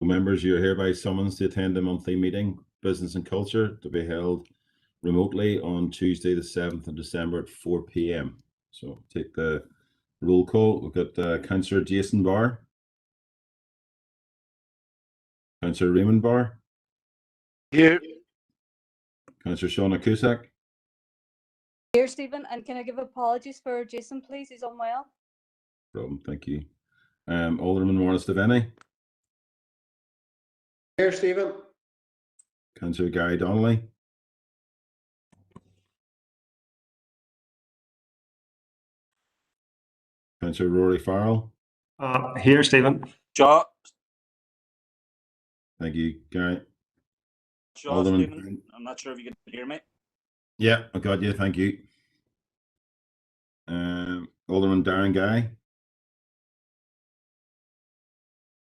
Members, you are hereby summoned to attend the monthly meeting, Business and Culture, to be held remotely on Tuesday, the 7th of December at 4 p.m. So take the roll call. We've got Councillor Jason Barr, Councillor Raymond Barr, here, Councillor Shauna Cusack, here, Stephen. And can I give apologies for Jason, please? He's unwell. no problem, thank you. Alderman Morris Devaney, here, Stephen. Councillor Gary Donnelly, Councillor Rory Farrell. Here, Stephen. Shaw. Thank you, Gary. Shaw, Alderman. Stephen. I'm not sure if you can hear me. Yeah, I got you. Thank you. Alderman Darren Guy,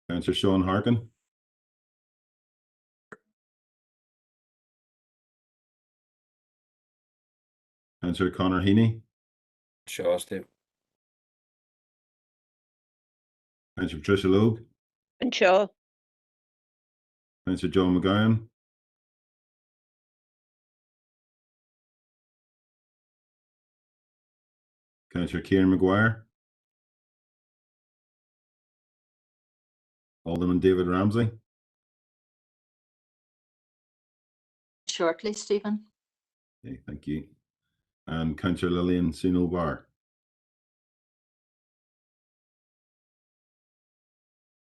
Councillor Sean Harkin, Councillor Conor Heaney, Shaw, Steve. Councillor Patricia Logue, And Shaw. Councillor John McGowan, Councillor Kieran Maguire, Alderman David Ramsey, Shortly, Stephen. okay, thank you, and Councillor Lillian Sino Barr.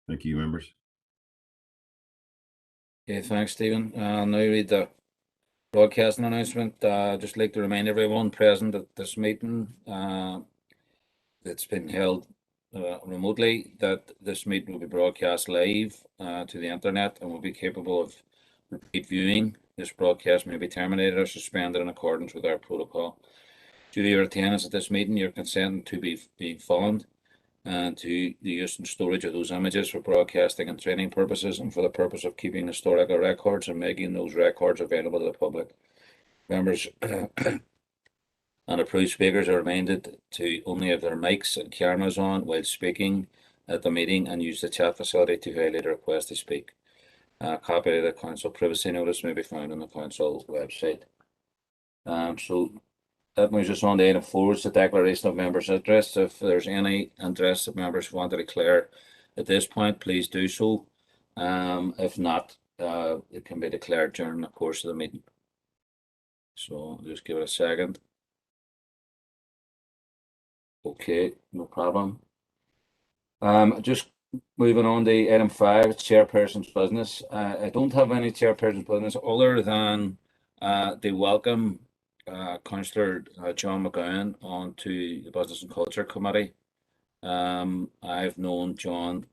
Thank you, members. Okay, thanks, Stephen. Now read the broadcasting announcement. Just like to remind everyone present at this meeting that's been held remotely that this meeting will be broadcast live to the internet and will be capable of repeat viewing. This broadcast may be terminated or suspended in accordance with our protocol. Due to your attendance at this meeting, your consent to be followed and to the use and storage of those images for broadcasting and training purposes and for the purpose of keeping historical records and making those records available to the public. Members and approved speakers are reminded to only have their mics and cameras on while speaking at the meeting and use the chat facility to highlight a request to speak. A copy of the council privacy notice may be found on the council website. So that moves us on to item 4, is the declaration of members' interests. If there's any interest that members want to declare at this point, please do so. If not, it can be declared during the course of the meeting. So just give it a second. Okay, no problem. Just moving on to item 5, chairperson's business. I don't have any chairperson's business other than the welcome Councillor John McGowan onto the Business and Culture Committee. I've known John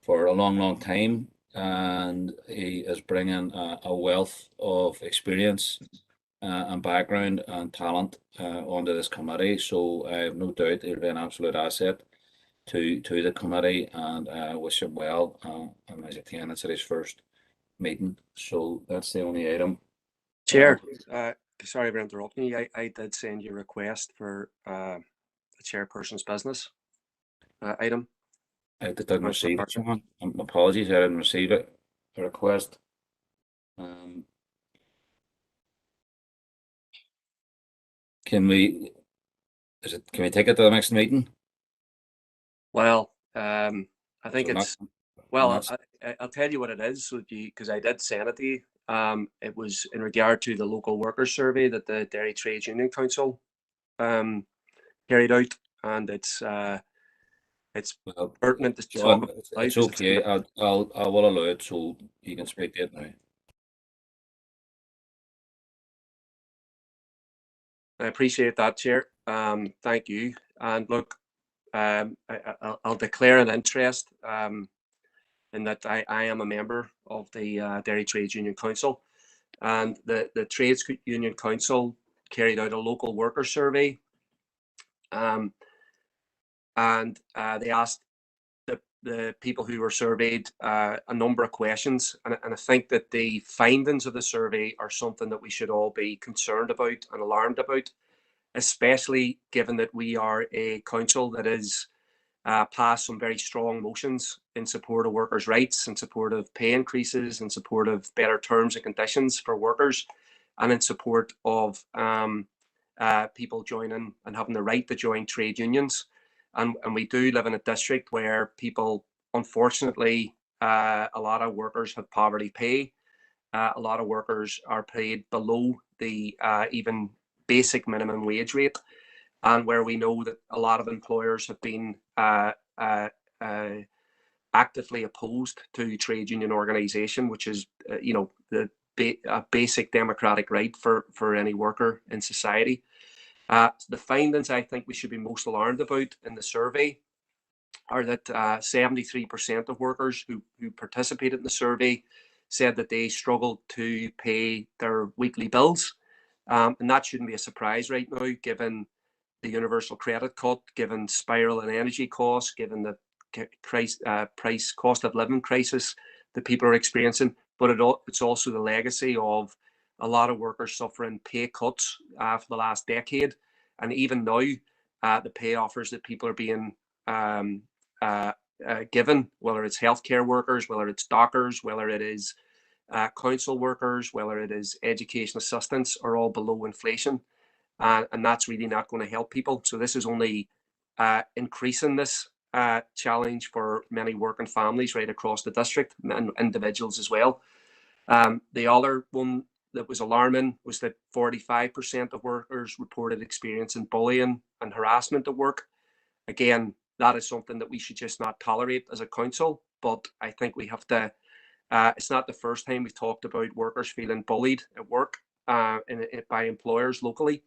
for a long time, and he is bringing a wealth of experience and background and talent onto this committee. So I have no doubt he'll be an absolute asset to the committee, and I wish him well on his attendance at his first meeting. So that's the only item. Chair, sorry for interrupting you. I did send you a request for a chairperson's business item. I didn't receive it, John. Apologies, I didn't receive it. A request. Can we take it to the next meeting? Well, I think it's I'll tell you what it is because I did send it to you. It was in regard to the local workers survey that the Dairy Trades Union Council carried out, and it's pertinent to John, talk about. it's okay. I will allow it so you can speak to it now. I appreciate that, Chair. Thank you. And look, I'll declare an interest in that I am a member of the Dairy Trades Union Council, and the Trades Union Council carried out a local worker survey, and they asked the people who were surveyed a number of questions, and I think that the findings of the survey are something that we should all be concerned about and alarmed about, especially given that we are a council that is passed some very strong motions in support of workers' rights, in support of pay increases, in support of better terms and conditions for workers, and in support of people joining and having the right to join trade unions. And we do live in a district where people, unfortunately, a lot of workers have poverty pay. A lot of workers are paid below the even basic minimum wage rate, and where we know that a lot of employers have been actively opposed to trade union organisation, which is, the basic democratic right for any worker in society. The findings I think we should be most alarmed about in the survey are that 73% of workers who participated in the survey said that they struggled to pay their weekly bills. And that shouldn't be a surprise right now, given the universal credit cut, given spiral in energy costs, given the price cost of living crisis that people are experiencing. But it's also the legacy of a lot of workers suffering pay cuts for the last decade. And even now, the pay offers that people are being given, whether it's healthcare workers, whether it's dockers, whether it is council workers, whether it is education assistants, are all below inflation. And that's really not going to help people. So this is only increasing this challenge for many working families right across the district, and individuals as well. The other one that was alarming was that 45% of workers reported experiencing bullying and harassment at work. Again, that is something that we should just not tolerate as a council, but I think we have to, it's not the first time we've talked about workers feeling bullied at work by employers locally.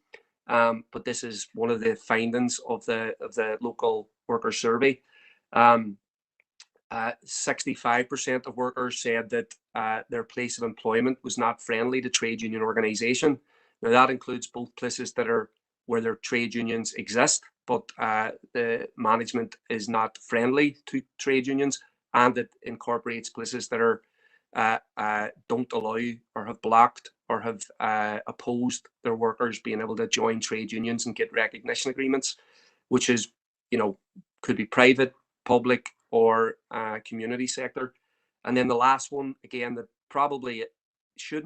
But this is one of the findings of the local worker survey. 65% of workers said that their place of employment was not friendly to trade union organisation. Now that includes both places that are where their trade unions exist, but the management is not friendly to trade unions, and it incorporates places that are don't allow or have blocked or have opposed their workers being able to join trade unions and get recognition agreements, which is, could be private, public, or community sector. And then the last one, again, that probably should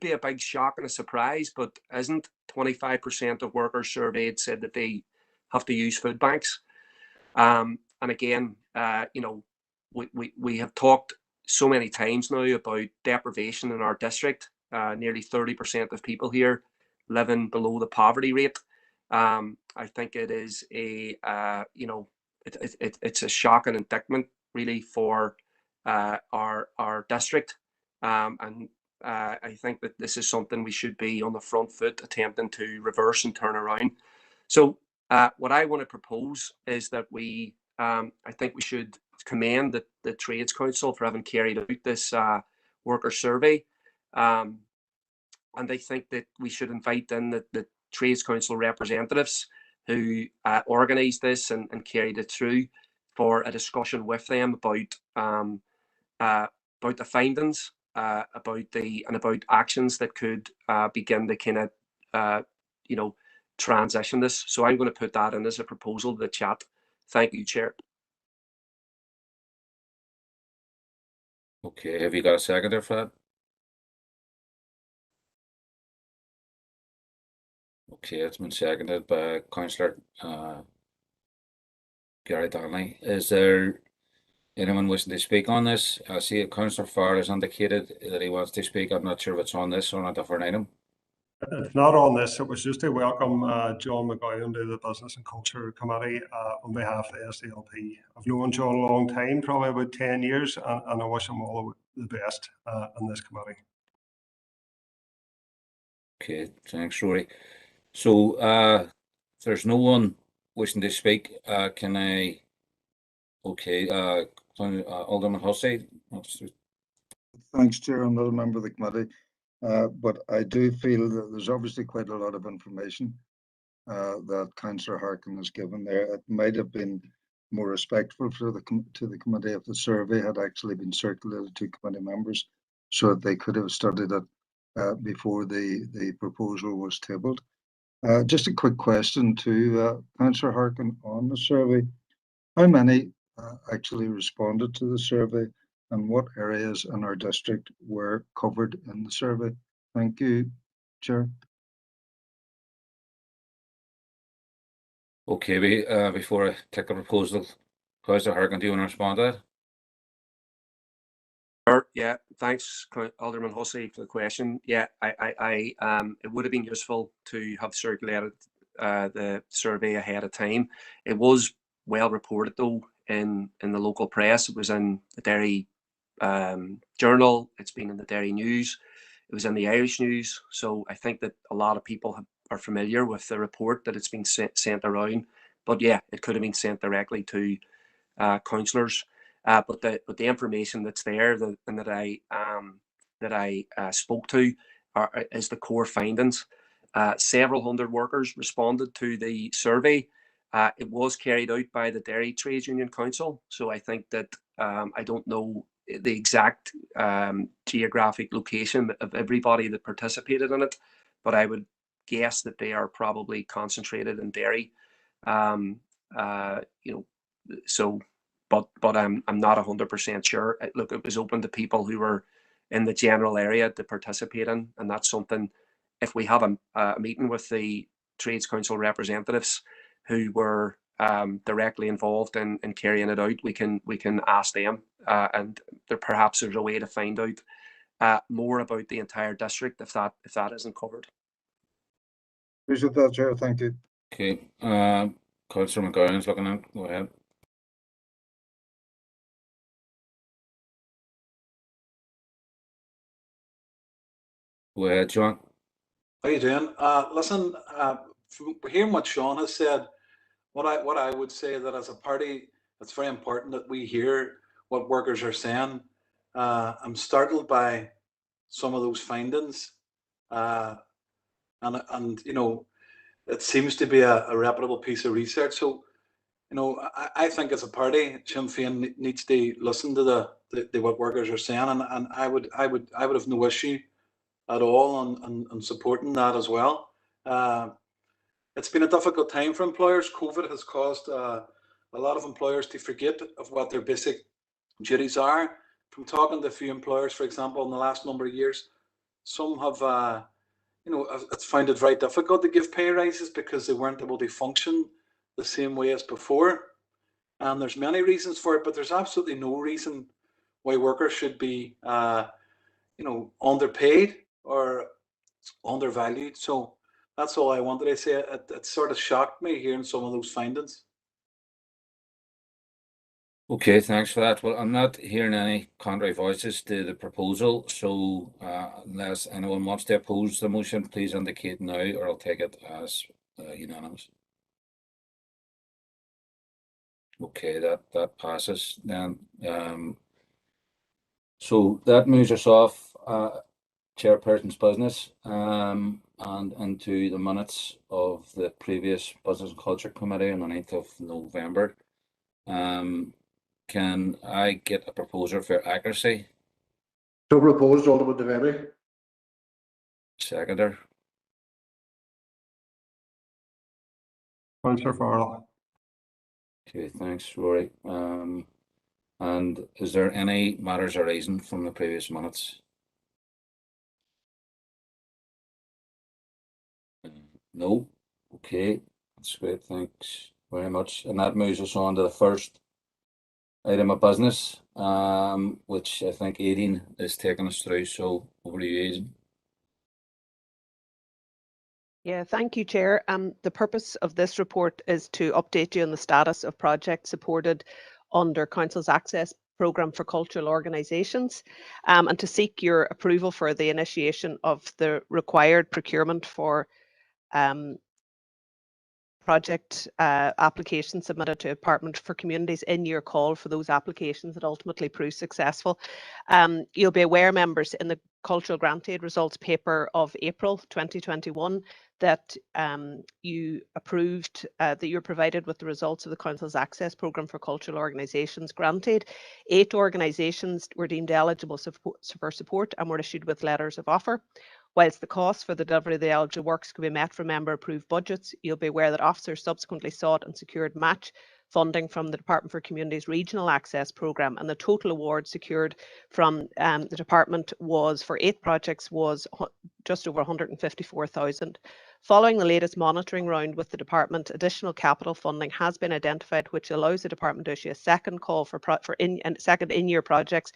be a big shock and a surprise, but isn't. 25% of workers surveyed said that they have to use food banks. And again, we have talked so many times now about deprivation in our district. Nearly 30% of people here living below the poverty rate. I think it is it's a shocking indictment really for our district, and I think that this is something we should be on the front foot attempting to reverse and turn around. So what I want to propose is that I think we should commend the Trades Council for having carried out this worker survey, and I think that we should invite in the Trades Council representatives who organised this and carried it through for a discussion with them about the findings, about actions that could begin to kind of transition this. So I'm going to put that in as a proposal to the chat. Thank you, Chair. Okay, have you got a seconder for that? Okay, it's been seconded by Councillor Gary Donnelly. Is there anyone wishing to speak on this? I see Councillor Farr has indicated that he wants to speak. I'm not sure if it's on this or on a different item. It's not on this. It was just to welcome John McGowan to the Business and Culture Committee on behalf of the SDLP. I've known John a long time, probably about 10 years, and I wish him all the best in this committee. Okay, thanks, Rory. So if there's no one wishing to speak, can I? Okay, Alderman Hussey. Thanks, Chair. I'm not a member of the committee, but I do feel that there's obviously quite a lot of information that Councillor Harkin has given there. It might have been more respectful to the committee if the survey had actually been circulated to committee members so that they could have studied it before the proposal was tabled. Just a quick question to Councillor Harkin on the survey. How many actually responded to the survey, and what areas in our district were covered in the survey? Thank you, Chair. Okay, before I take the proposal, Councillor Harkin, do you want to respond to that? Sure, yeah, thanks, Alderman Hussey, for the question. Yeah, it would have been useful to have circulated the survey ahead of time. It was well reported though in the local press. It was in the Derry Journal. It's been in the Derry News. It was in the Irish News. So I think that a lot of people are familiar with the report that it's been sent around. But yeah, it could have been sent directly to councillors. But the information that's there and that I spoke to is the core findings. Several hundred workers responded to the survey. It was carried out by the Dairy Trades Union Council, so I think that I don't know the exact geographic location of everybody that participated in it, but I would guess that they are probably concentrated in Derry. So, but I'm not 100% sure. Look, it was open to people who were in the general area to participate in, and that's something. If we have a meeting with the Trades Council representatives who were directly involved in carrying it out, we can ask them, and perhaps there's a way to find out more about the entire district if that isn't covered. Appreciate that, Chair. Thank you. Okay, Councillor McGowan's looking at. Go ahead. Go ahead, Sean. How you doing? Listen, from hearing what Sean has said, what I would say that as a party, it's very important that we hear what workers are saying. I'm startled by some of those findings, and you know, it seems to be a reputable piece of research. So, you know, I think as a party, Sinn Féin needs to listen to the what workers are saying, and I would have no issue at all on supporting that as well. It's been a difficult time for employers. COVID has caused a lot of employers to forget of what their basic duties are. From talking to a few employers, for example, in the last number of years, some have, it's found it very difficult to give pay rises because they weren't able to function the same way as before. And there's many reasons for it, but there's absolutely no reason why workers should be, underpaid or undervalued. So that's all I wanted to say. It sort of shocked me hearing some of those findings. Okay, thanks for that. Well, I'm not hearing any contrary voices to the proposal, so unless anyone wants to oppose the motion, please indicate now, or I'll take it as unanimous. Okay, that passes then. So that moves us off chairperson's business and into the minutes of the previous Business and Culture Committee on the 9th of November. Can I get a proposer for accuracy? So proposed, Alderman Devaney. Seconder. Councillor Farrell. Okay, thanks, Rory. And is there any matters arising from the previous minutes? No. Okay, that's great. Thanks very much. And that moves us on to the first item of business, which I think Aidan is taking us through. So over to you, Aidan. Yeah, thank you, Chair. The purpose of this report is to update you on the status of projects supported under Council's Access Programme for Cultural Organisations, and to seek your approval for the initiation of the required procurement for project applications submitted to Department for Communities in your call for those applications that ultimately prove successful. You'll be aware, members, in the Cultural Grant Aid Results paper of April 2021 that you approved that you're provided with the results of the Council's Access Programme for Cultural Organisations Grant Aid. 8 organisations were deemed eligible for support and were issued with letters of offer. Whilst the costs for the delivery of the eligible works could be met from member approved budgets, you'll be aware that officers subsequently sought and secured match funding from the Department for Communities Regional Access Programme, and the total award secured from the department was for 8 projects was just over 154,000. Following the latest monitoring round with the department, additional capital funding has been identified, which allows the department to issue a second call for second in-year projects.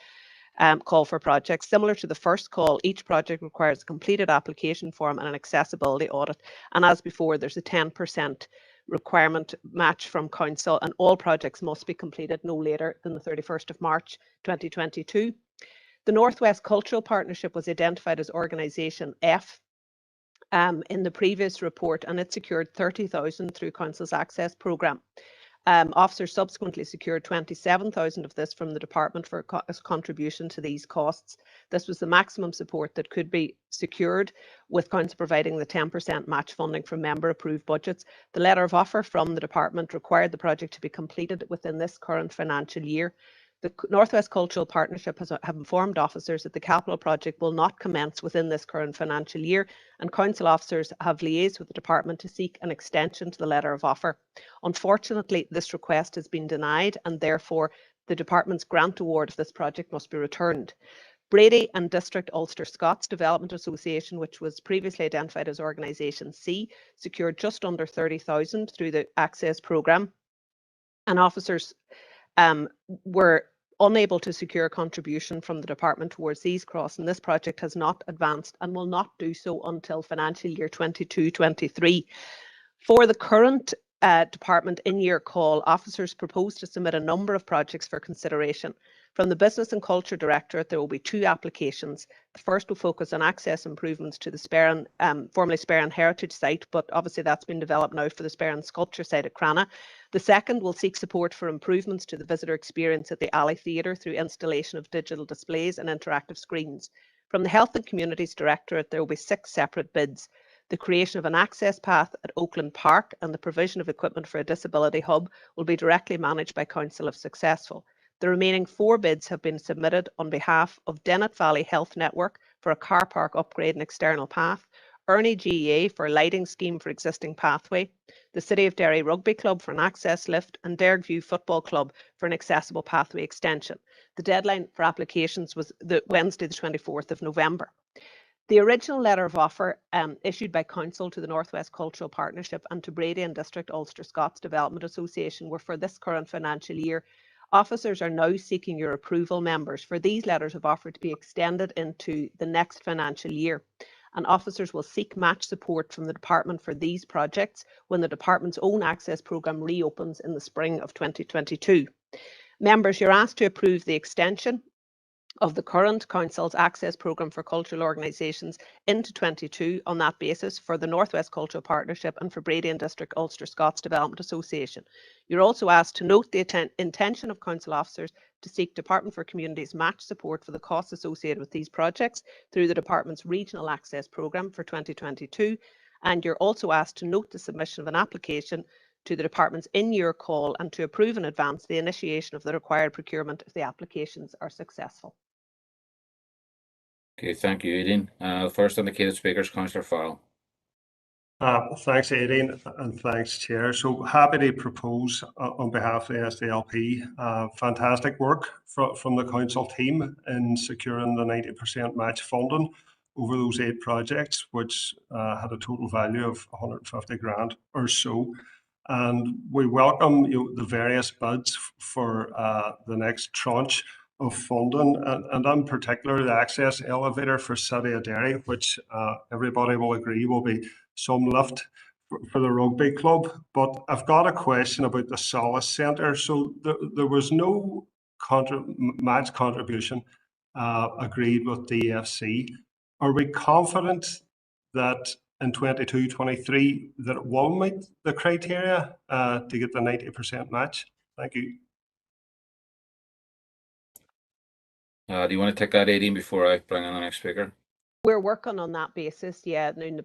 Call for projects. Similar to the first call, each project requires a completed application form and an accessibility audit. And as before, there's a 10% requirement match from council, and all projects must be completed no later than the 31st of March 2022. The Northwest Cultural Partnership was identified as Organisation F in the previous report, and it secured 30,000 through Council's Access Programme. Officers subsequently secured 27,000 of this from the department for as contribution to these costs. This was the maximum support that could be secured, with council providing the 10% match funding from member approved budgets. The letter of offer from the department required the project to be completed within this current financial year. The Northwest Cultural Partnership have informed officers that the capital project will not commence within this current financial year, and council officers have liaised with the department to seek an extension to the letter of offer. Unfortunately, this request has been denied, and therefore the department's grant award of this project must be returned. Brady and District Ulster Scots Development Association, which was previously identified as Organisation C, secured just under 30,000 through the Access Programme, and officers were unable to secure a contribution from the department towards these costs, and this project has not advanced and will not do so until financial year 22-23. For the current department in-year call, officers propose to submit a number of projects for consideration. From the Business and Culture Directorate, there will be 2 applications. The first will focus on access improvements to the Sperrin, formerly Sperrin Heritage Site, but obviously that's been developed now for the Sperrin Sculpture Site at Cranagh. The second will seek support for improvements to the visitor experience at the Alley Theatre through installation of digital displays and interactive screens. From the Health and Communities Directorate, there will be 6 separate bids. The creation of an access path at Oakland Park and the provision of equipment for a disability hub will be directly managed by council if successful. The remaining 4 bids have been submitted on behalf of Dennett Valley Health Network for a car park upgrade and external path, Ernie GEA for a lighting scheme for existing pathway, the City of Derry Rugby Club for an access lift, and Dergview Football Club for an accessible pathway extension. The deadline for applications was Wednesday the 24th of November. The original letter of offer issued by Council to the Northwest Cultural Partnership and to Brady and District Ulster Scots Development Association were for this current financial year. Officers are now seeking your approval, members, for these letters of offer to be extended into the next financial year. And officers will seek match support from the department for these projects when the department's own access programme reopens in the spring of 2022. Members, you're asked to approve the extension of the current council's access programme for cultural organisations into 22 on that basis for the Northwest Cultural Partnership and for Brady and District Ulster Scots Development Association. You're also asked to note the intention of council officers to seek Department for Communities match support for the costs associated with these projects through the department's regional access programme for 2022, and you're also asked to note the submission of an application to the department's in-year call and to approve in advance the initiation of the required procurement if the applications are successful. Okay, thank you, Aidan. First indicated speakers, Councillor Farrell. Thanks, Aidan, and thanks, Chair. So happy to propose on behalf of the SDLP, fantastic work from the council team in securing the 90% match funding over those 8 projects, which had a total value of 150 grand or so. And we welcome the various bids for the next tranche of funding, and in particular the access elevator for City of Derry, which everybody will agree will be some lift for the rugby club. But I've got a question about the Solace Centre. So there was no match contribution agreed with DFC. Are we confident that in 22-23 that it will meet the criteria to get the 90% match? Thank you. Do you want to take that, Aidan, before I bring in the next speaker? We're working on that basis, yeah. Now, the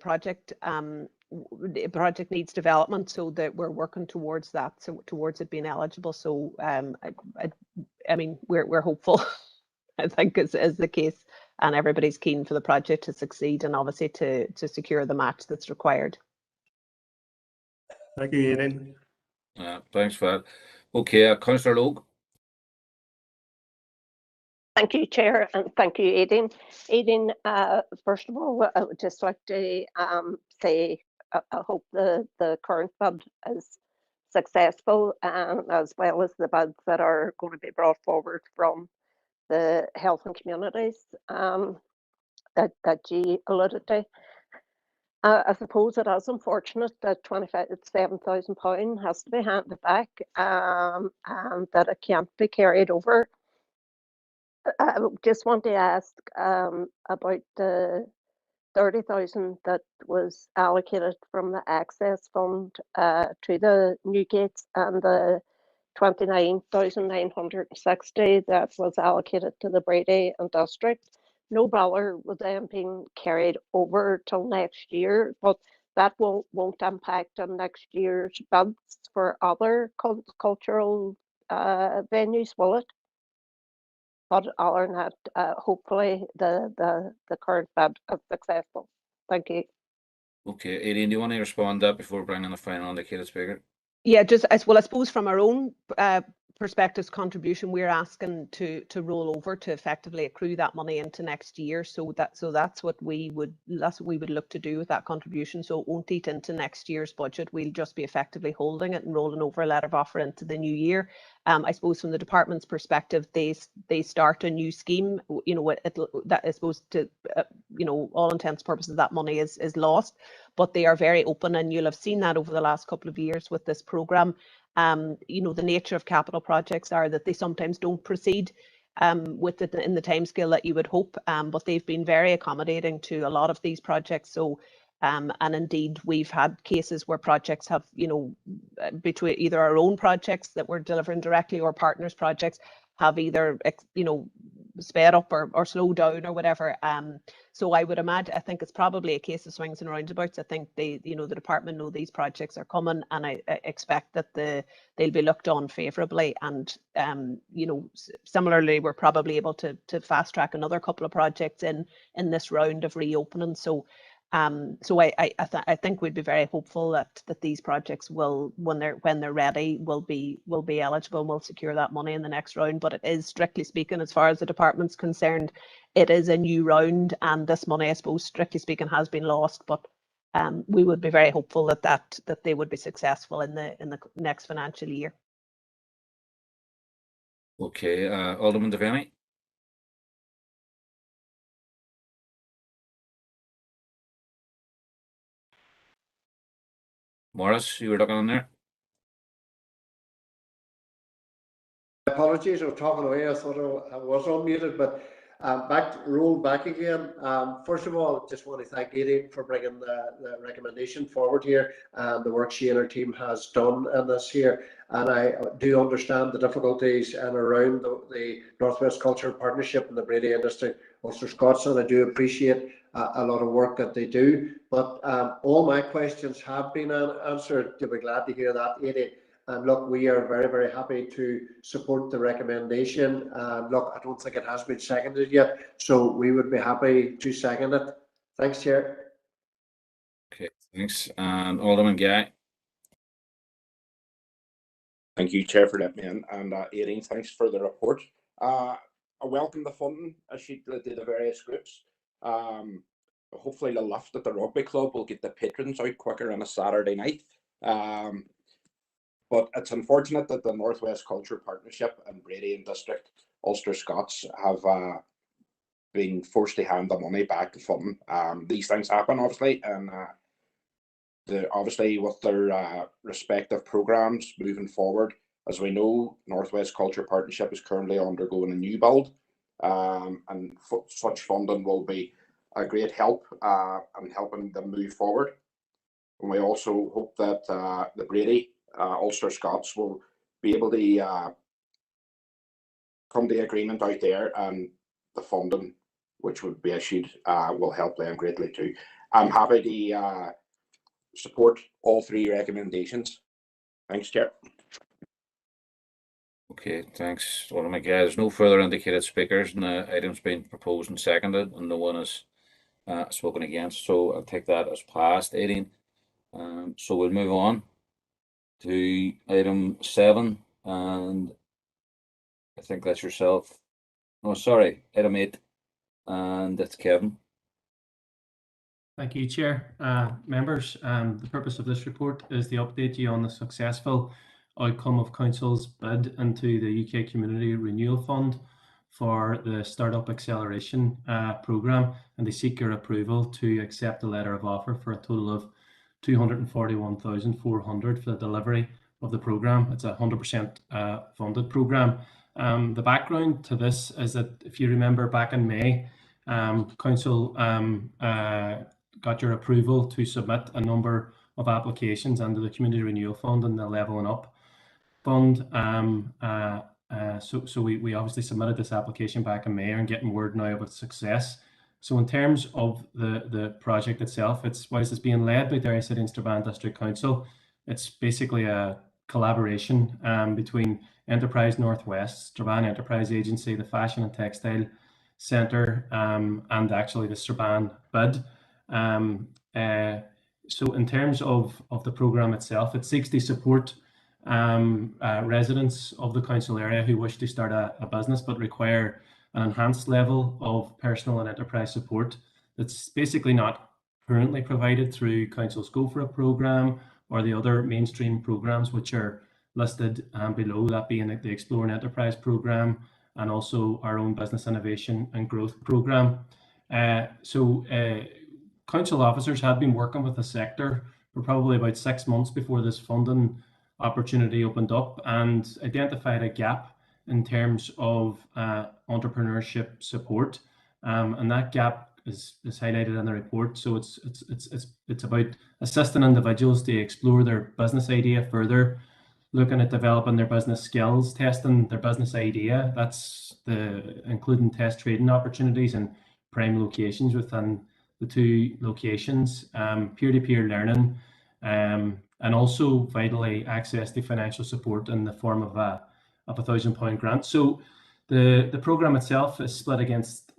project needs development, so that we're working towards that, so towards it being eligible. So, I mean, we're hopeful. I think is the case, and everybody's keen for the project to succeed and obviously to secure the match that's required. Thank you, Aidan. Thanks for that. Okay, Councillor Logue. Thank you, Chair, and thank you, Aidan. Aidan, first of all, I would just like to say I hope the current bid is successful, as well as the bids that are going to be brought forward from the health and communities that you alluded to. I suppose it is unfortunate that £27,000 has to be handed back and that it can't be carried over. I just want to ask about the 30,000 that was allocated from the access fund to the new gates and the 29,960 that was allocated to the Brady and District. No bother with them being carried over till next year, but that won't impact on next year's bids for other cultural venues, will it? But other than that, hopefully the current bid is successful. Thank you. Okay, Aidan, do you want to respond to that before bringing the final indicated speaker? Yeah, just as well, I suppose from our own perspectives contribution, we're asking to roll over to effectively accrue that money into next year. So that's what we would look to do with that contribution. So it won't eat into next year's budget. We'll just be effectively holding it and rolling over a letter of offer into the new year. I suppose from the department's perspective, they start a new scheme. You know, that is supposed to, you know, all intents and purposes, that money is lost, but they are very open, and you'll have seen that over the last couple of years with this programme. You know, the nature of capital projects are that they sometimes don't proceed with it in the timescale that you would hope, but they've been very accommodating to a lot of these projects. So, and indeed, we've had cases where projects have, you know, between either our own projects that we're delivering directly or partners projects have either, you know, sped up or slowed down or whatever. So I would imagine, I think it's probably a case of swings and roundabouts. I think they, you know, the department know these projects are coming, and I expect that they'll be looked on favourably. And you know, similarly, we're probably able to fast track another couple of projects in this round of reopening. So so I think we'd be very hopeful that these projects will, when they're ready, will be eligible and will secure that money in the next round. But it is, strictly speaking, as far as the department's concerned, it is a new round, and this money, I suppose, strictly speaking, has been lost. But we would be very hopeful that they would be successful in the next financial year. Okay, Alderman Devaney. Morris, you were looking on there. Apologies, I was talking away. I thought I was unmuted, but roll back again. First of all, just want to thank Aidan for bringing the recommendation forward here and the work she and her team has done in this here. And I do understand the difficulties and around the Northwest Culture Partnership and the Brady Industry Ulster Scots, and I do appreciate a lot of work that they do. But all my questions have been answered. You'll be glad to hear that, Aidan. And look, we are very, very happy to support the recommendation. Look, I don't think it has been seconded yet, so we would be happy to second it. Thanks, Chair. Okay, thanks. And Alderman Guy. Thank you, Chair, for letting me in. And Aidan, thanks for the report. I welcome the funding sheet to the various groups. Hopefully the lift at the rugby club will get the patrons out quicker on a Saturday night. But it's unfortunate that the Northwest Culture Partnership and Brady and District Ulster Scots have been forced to hand the money back to funding. These things happen, obviously, and obviously with their respective programmes moving forward. As we know, Northwest Culture Partnership is currently undergoing a new build, and such funding will be a great help in helping them move forward. And we also hope that the Brady Ulster Scots will be able to come to agreement out there, and the funding which would be issued will help them greatly too. I'm happy to support all three recommendations. Thanks, Chair. Okay, thanks, Alderman Guy. There's no further indicated speakers, and the item's been proposed and seconded, and no one has spoken against. So I'll take that as passed, Aidan. So we'll move on. to item 7, and I think that's yourself. Oh, sorry, item 8, and it's Kevin. Thank you, Chair. Members, the purpose of this report is to update you on the successful outcome of Council's bid into the UK Community Renewal Fund for the Startup Acceleration Programme, and they seek your approval to accept a letter of offer for a total of 241,400 for the delivery of the programme. It's a 100% funded programme. The background to this is that, if you remember, back in May, Council got your approval to submit a number of applications under the Community Renewal Fund and the Levelling Up Fund. So we obviously submitted this application back in May and getting word now of its success. So in terms of the project itself, whilst it's being led by Derry City and Strabane District Council, it's basically a collaboration between Enterprise Northwest, Strabane Enterprise Agency, the Fashion and Textile Centre, and actually the Strabane bid. So in terms of the programme itself, it seeks to support residents of the council area who wish to start a business but require an enhanced level of personal and enterprise support that's basically not currently provided through Council's Go For It programme or the other mainstream programmes which are listed below, that being the Explore and Enterprise programme and also our own Business Innovation and Growth programme. Council officers had been working with the sector for probably about 6 months before this funding opportunity opened up and identified a gap in terms of entrepreneurship support, and that gap is highlighted in the report. So it's about assisting individuals to explore their business idea further, looking at developing their business skills, testing their business idea. That's including test trading opportunities in prime locations within the 2 locations, peer-to-peer learning, and also vitally access to financial support in the form of a £1,000 grant. So the programme itself is split against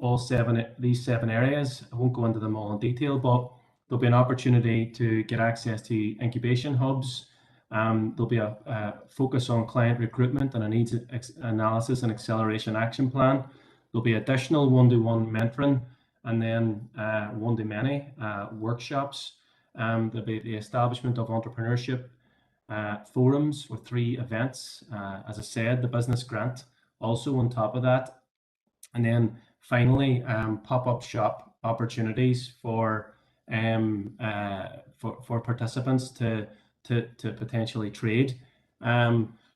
these 7 areas. I won't go into them all in detail, but there'll be an opportunity to get access to incubation hubs. There'll be a focus on client recruitment and a needs analysis and acceleration action plan. There'll be additional one-to-one mentoring and then one-to-many workshops. There'll be the establishment of entrepreneurship forums with 3 events. As I said, the business grant also on top of that. And then finally, pop-up shop opportunities for participants to potentially trade.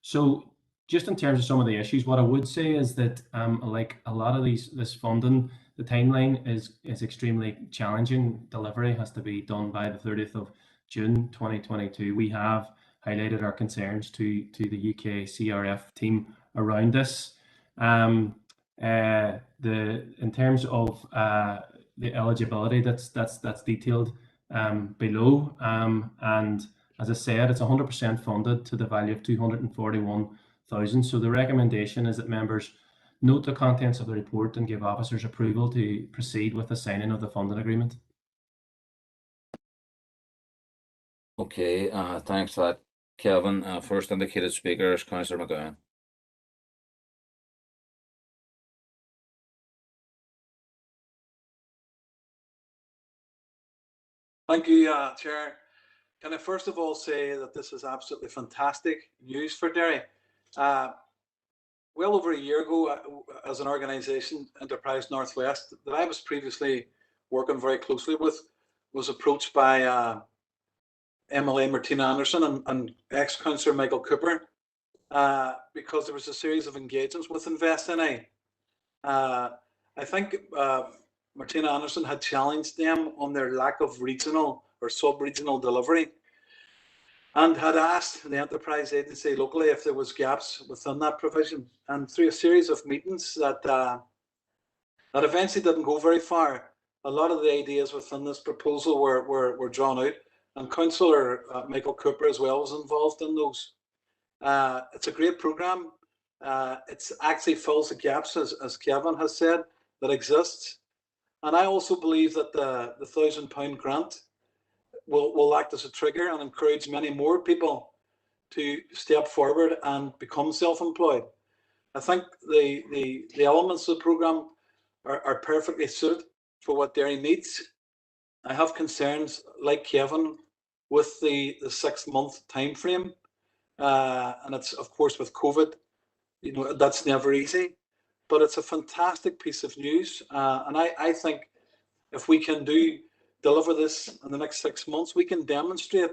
So just in terms of some of the issues, what I would say is that like a lot of this funding, the timeline is extremely challenging. Delivery has to be done by the 30th of June 2022. We have highlighted our concerns to the UK CRF team around this. In terms of the eligibility, that's detailed below. And as I said, it's 100% funded to the value of 241,000. So the recommendation is that members note the contents of the report and give officers approval to proceed with the signing of the funding agreement. Okay, thanks for that, Kelvin. First indicated speaker is Councillor McGowan. Thank you, Chair. Can I first of all say that this is absolutely fantastic news for Derry. Well over a year ago, as an organisation, Enterprise Northwest, that I was previously working very closely with, was approached by MLA Martina Anderson and ex-councillor Michael Cooper because there was a series of engagements with InvestNI. I think Martina Anderson had challenged them on their lack of regional or sub-regional delivery and had asked the enterprise agency locally if there was gaps within that provision. And through a series of meetings that eventually didn't go very far, a lot of the ideas within this proposal were drawn out, and Councillor Michael Cooper as well was involved in those. It's a great programme. It actually fills the gaps, as Kevin has said, that exists. And I also believe that the £1,000 grant will act as a trigger and encourage many more people to step forward and become self-employed. I think the elements of the programme are perfectly suited for what dairy needs. I have concerns, like Kevin, with the 6-month time frame, and it's, of course, with COVID, you know, that's never easy, but it's a fantastic piece of news, and I think if we can deliver this in the next 6 months, we can demonstrate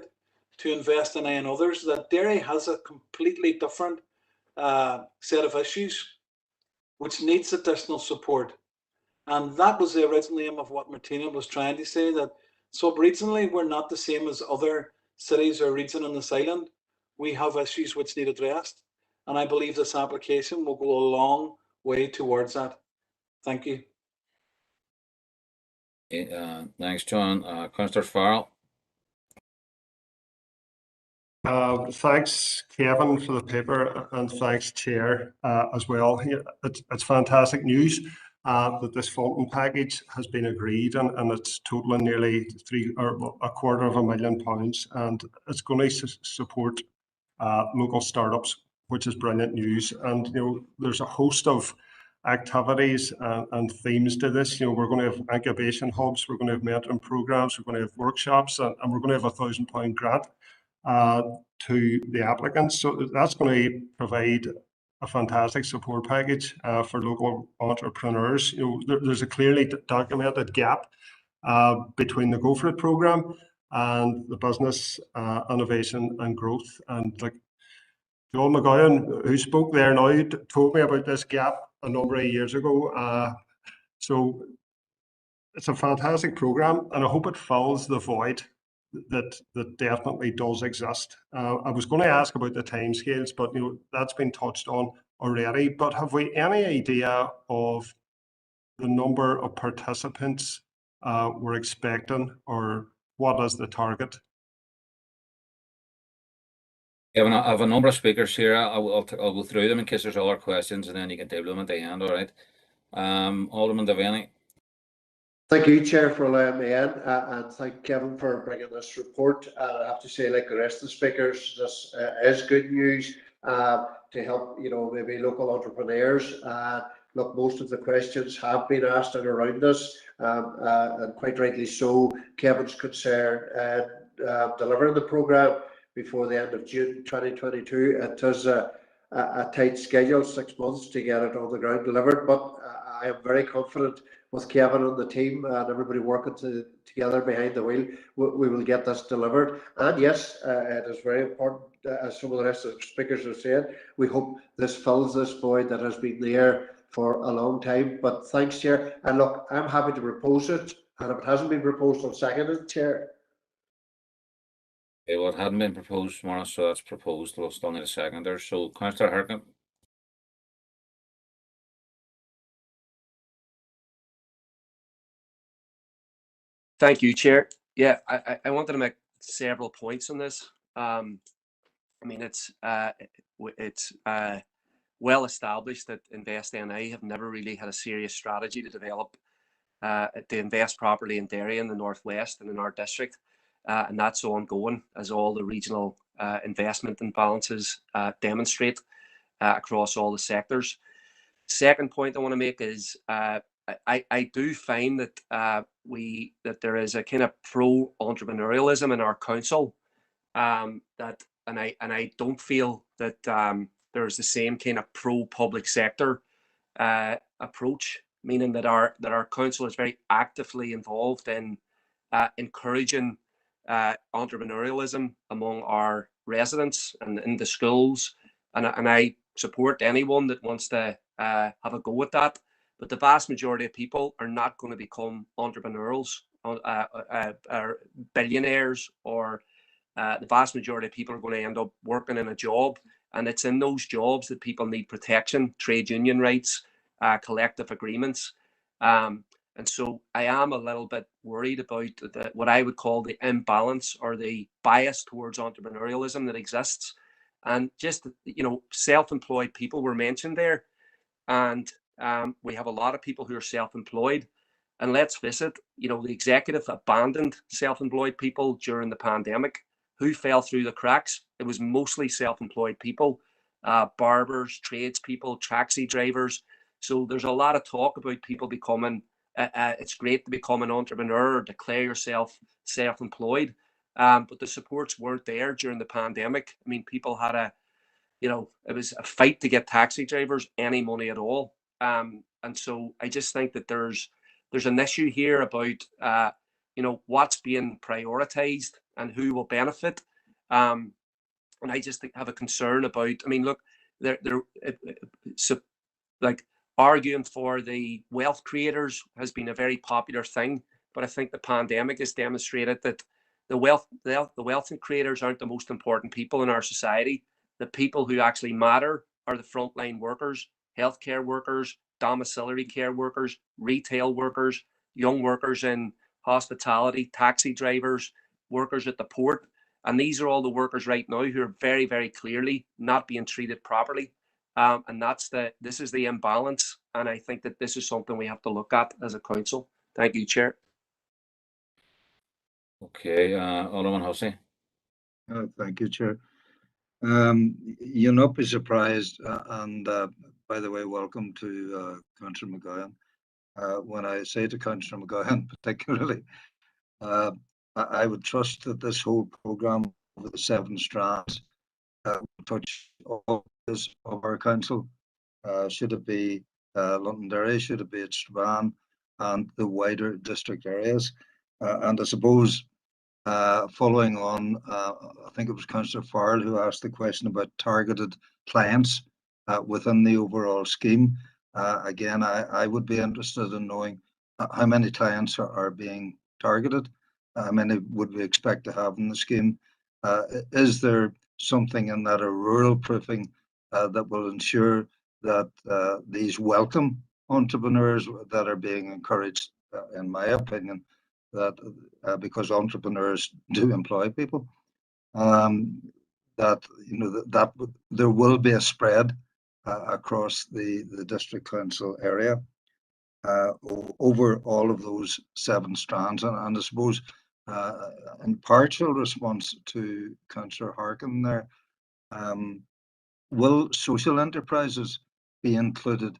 to Invest NI and others that dairy has a completely different set of issues which needs additional support. And that was the original aim of what Martina was trying to say, that sub-regionally we're not the same as other cities or regions on this island. We have issues which need addressed, and I believe this application will go a long way towards that. Thank you. Thanks, John. Councillor Farrell. Thanks, Kevin, for the paper, and thanks, Chair, as well. It's fantastic news that this funding package has been agreed, and it's totaling nearly £250,000, and it's going to support local startups, which is brilliant news. And you know, there's a host of activities and themes to this. You know, we're going to have incubation hubs, we're going to have mentoring programs, we're going to have workshops, and we're going to have £1,000 grant to the applicants. So that's going to provide a fantastic support package for local entrepreneurs. You know, there's a clearly documented gap between the Go For It programme and the business innovation and growth. And like Joel McGowan, who spoke there now, told me about this gap a number of years ago. So it's a fantastic programme, and I hope it fills the void that definitely does exist. I was going to ask about the timescales, but you know, that's been touched on already. But have we any idea of the number of participants we're expecting, or what is the target? Kevin, I have a number of speakers here. I'll go through them in case there's other questions, and then you can table them at the end. All right. Alderman Devaney. Thank you, Chair, for allowing me in, and thank Kevin for bringing this report. I have to say, like the rest of the speakers, this is good news to help, you know, maybe local entrepreneurs. Look, most of the questions have been asked and around this, and quite rightly so. Kevin's concern delivering the programme before the end of June 2022. It is a tight schedule, 6 months to get it on the ground delivered, but I am very confident with Kevin and the team and everybody working together behind the wheel, we will get this delivered. And yes, it is very important, as some of the rest of the speakers have said, we hope this fills this void that has been there for a long time. But thanks, Chair. And look, I'm happy to propose it, and if it hasn't been proposed, I'll second it, Chair. Okay, well, it hadn't been proposed, Morris, so that's proposed. We'll still need a seconder. So, Councillor Harkin. Thank you, Chair. Yeah, I wanted to make several points on this. I mean, it's well established that Invest NI have never really had a serious strategy to develop, to invest properly in dairy in the Northwest and in our district, and that's ongoing as all the regional investment imbalances demonstrate across all the sectors. Second point I want to make is I do find that that there is a kind of pro-entrepreneurialism in our council, and I don't feel that there's the same kind of pro-public sector approach, meaning that our council is very actively involved in encouraging entrepreneurialism among our residents and in the schools, and I support anyone that wants to have a go at that. But the vast majority of people are not going to become entrepreneurs, billionaires, or the vast majority of people are going to end up working in a job. And it's in those jobs that people need protection, trade union rights, collective agreements. And so I am a little bit worried about what I would call the imbalance or the bias towards entrepreneurialism that exists. And just, you know, self-employed people were mentioned there. And we have a lot of people who are self-employed, and let's face it, you know, the executive abandoned self-employed people during the pandemic, who fell through the cracks? It was mostly self-employed people, barbers, tradespeople, taxi drivers. So there's a lot of talk about people becoming, it's great to become an entrepreneur or declare yourself self-employed. But the supports weren't there during the pandemic. I mean, people had it was a fight to get taxi drivers any money at all. And so I just think that there's an issue here about, what's being prioritized and who will benefit. And I just have a concern about, I mean, look, like arguing for the wealth creators has been a very popular thing, but I think the pandemic has demonstrated that the wealth creators aren't the most important people in our society. The people who actually matter are the frontline workers, healthcare workers, domiciliary care workers, retail workers, young workers in hospitality, taxi drivers, workers at the port. And these are all the workers right now who are very, very clearly not being treated properly. And this is the imbalance. And I think that this is something we have to look at as a council. Thank you, Chair. Okay, Alderman Hussey. Thank you, Chair. You'll not be surprised, and by the way, welcome to Councillor McGowan. When I say to Councillor McGowan particularly, I would trust that this whole programme of the 7 strands will touch all of our council. Should it be Londonderry, should it be at Strabane and the wider district areas. And I suppose following on, I think it was Councillor Farrell who asked the question about targeted clients within the overall scheme. Again, I would be interested in knowing how many clients are being targeted. How many would we expect to have in the scheme? Is there something in that, a rural proofing that will ensure that these welcome entrepreneurs that are being encouraged, in my opinion, that because entrepreneurs do employ people, that there will be a spread across the district council area over all of those 7 strands. And I suppose in partial response to Councillor Harkin there, will social enterprises be included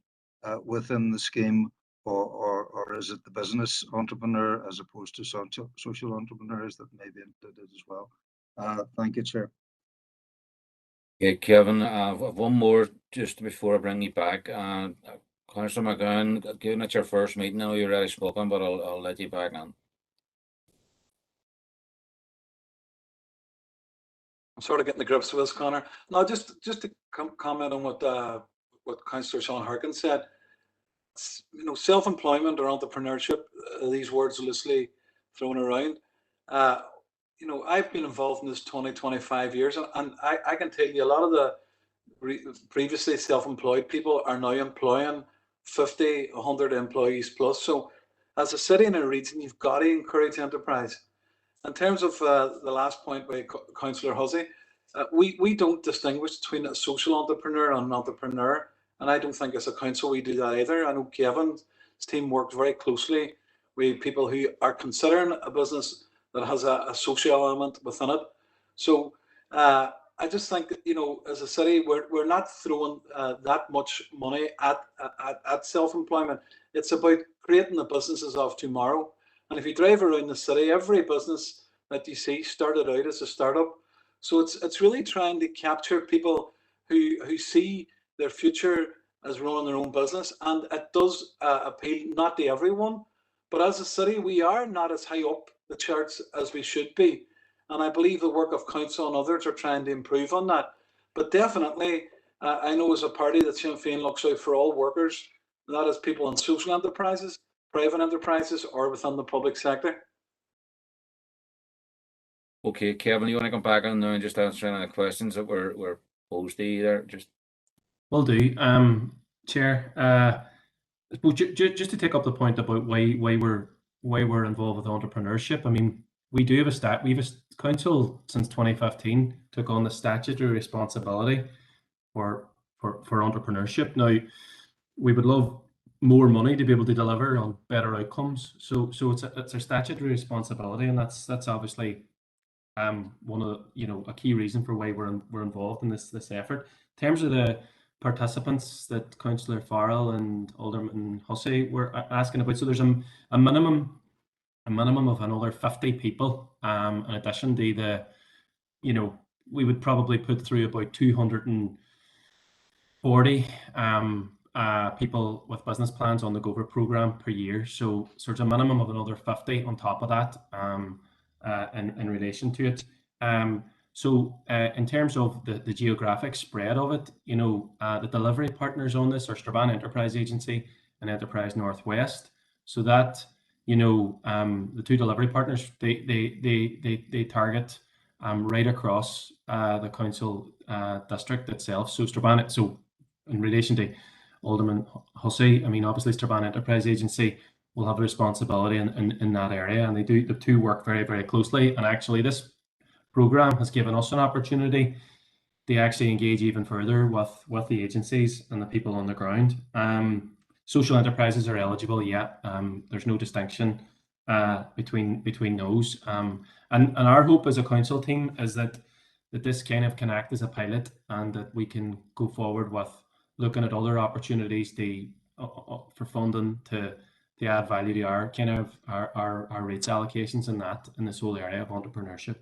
within the scheme, or is it the business entrepreneur as opposed to social entrepreneurs that may be included as well? Thank you, Chair. Okay, Kevin, one more just before I bring you back. Councillor McGowan, given it's your first meeting, I know you're already spoken, but I'll let you back on. I'm sort of getting the grips with this, Connor. No, just to comment on what Councillor Sean Harkin said. Self-employment or entrepreneurship, these words loosely thrown around. I've been involved in this 25 years, and I can tell you a lot of the previously self-employed people are now employing 50, 100 employees plus. So as a city and a region, you've got to encourage enterprise. In terms of the last point by Councillor Hussey, we don't distinguish between a social entrepreneur and an entrepreneur. And I don't think as a council we do that either. I know Kevin's team works very closely with people who are considering a business that has a social element within it. So I just think that, as a city, we're not throwing that much money at self-employment. It's about creating the businesses of tomorrow. And if you drive around the city, every business that you see started out as a startup. So it's really trying to capture people who see their future as running their own business, and it does appeal not to everyone, but as a city we are not as high up the charts as we should be, and I believe the work of council and others are trying to improve on that. But definitely I know as a party that Sinn Féin looks out for all workers, that is people in social enterprises, private enterprises, or within the public sector. Okay, Kevin, you want to come back on now and just answer any questions that were posed to you there? Will do. Chair, just to take up the point about why we're involved with entrepreneurship. I mean, we have a council since 2015 took on the statutory responsibility for entrepreneurship. Now, we would love more money to be able to deliver on better outcomes. So it's a statutory responsibility, and that's obviously one of a key reason for why we're involved in this effort. In terms of the participants that Councillor Farrell and Alderman Hussey were asking about, so there's a minimum of another 50 people, in addition to the, we would probably put through about 240 people with business plans on the GOVER programme per year. So there's a minimum of another 50 on top of that in relation to it. So in terms of the geographic spread of it, the delivery partners on this are Strabane Enterprise Agency and Enterprise Northwest. So that, the two delivery partners, they target right across the council district itself. So Strabane, so in relation to Alderman Hussey, I mean, obviously Strabane Enterprise Agency will have a responsibility in that area, and the two work very, very closely. And actually this programme has given us an opportunity to actually engage even further with the agencies and the people on the ground. Social enterprises are eligible, yeah. There's no distinction between those. And our hope as a council team is that this kind of can act as a pilot, and that we can go forward with looking at other opportunities for funding to add value to our kind of our rates allocations in this whole area of entrepreneurship.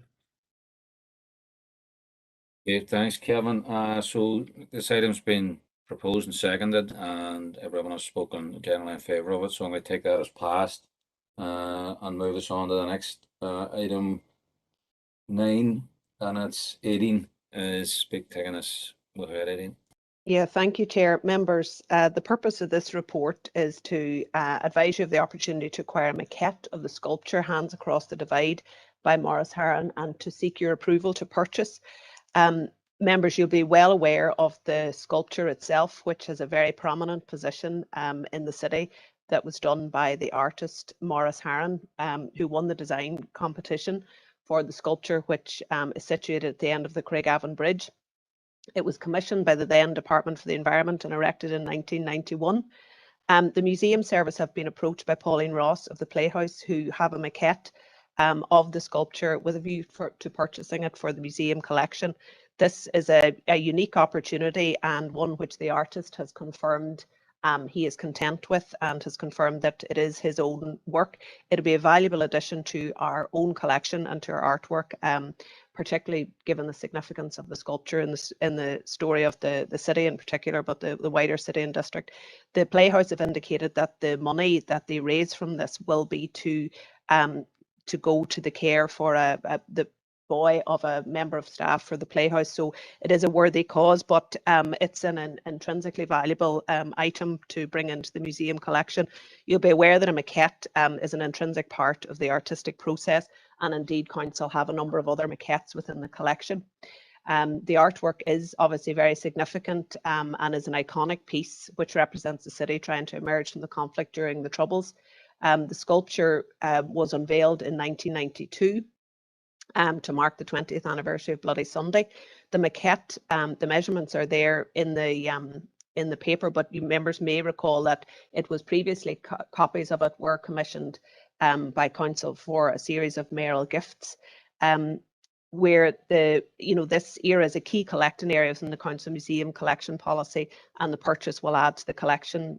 Okay, thanks, Kevin. So this item's been proposed and seconded, and everyone has spoken generally in favour of it. So I'm going to take that as passed and move us on to the next item 9, and it's 18. Is taking us with 18. Yeah, thank you, Chair. Members, the purpose of this report is to advise you of the opportunity to acquire a maquette of the sculpture Hands Across the Divide by Maurice Harron, and to seek your approval to purchase. Members, you'll be well aware of the sculpture itself, which has a very prominent position in the city, that was done by the artist Maurice Harron, who won the design competition for the sculpture, which is situated at the end of the Craigavon Bridge. It was commissioned by the then Department for the Environment and erected in 1991. The museum service have been approached by Pauline Ross of the Playhouse, who have a maquette of the sculpture with a view to purchasing it for the museum collection. This is a unique opportunity, and one which the artist has confirmed he is content with, and has confirmed that it is his own work. It'll be a valuable addition to our own collection and to our artwork, particularly given the significance of the sculpture in the story of the city in particular, but the wider city and district. The Playhouse have indicated that the money that they raise from this will be to go to the care for the boy of a member of staff for the Playhouse. So it is a worthy cause, but it's an intrinsically valuable item to bring into the museum collection. You'll be aware that a maquette is an intrinsic part of the artistic process, and indeed council have a number of other maquettes within the collection. The artwork is obviously very significant and is an iconic piece which represents the city trying to emerge from the conflict during the Troubles. The sculpture was unveiled in 1992 to mark the 20th anniversary of Bloody Sunday. The maquette, the measurements are there in the paper, but you members may recall that it was previously copies of it were commissioned by council for a series of mayoral gifts, where this era is a key collecting area within the council museum collection policy, and the purchase will add to the collection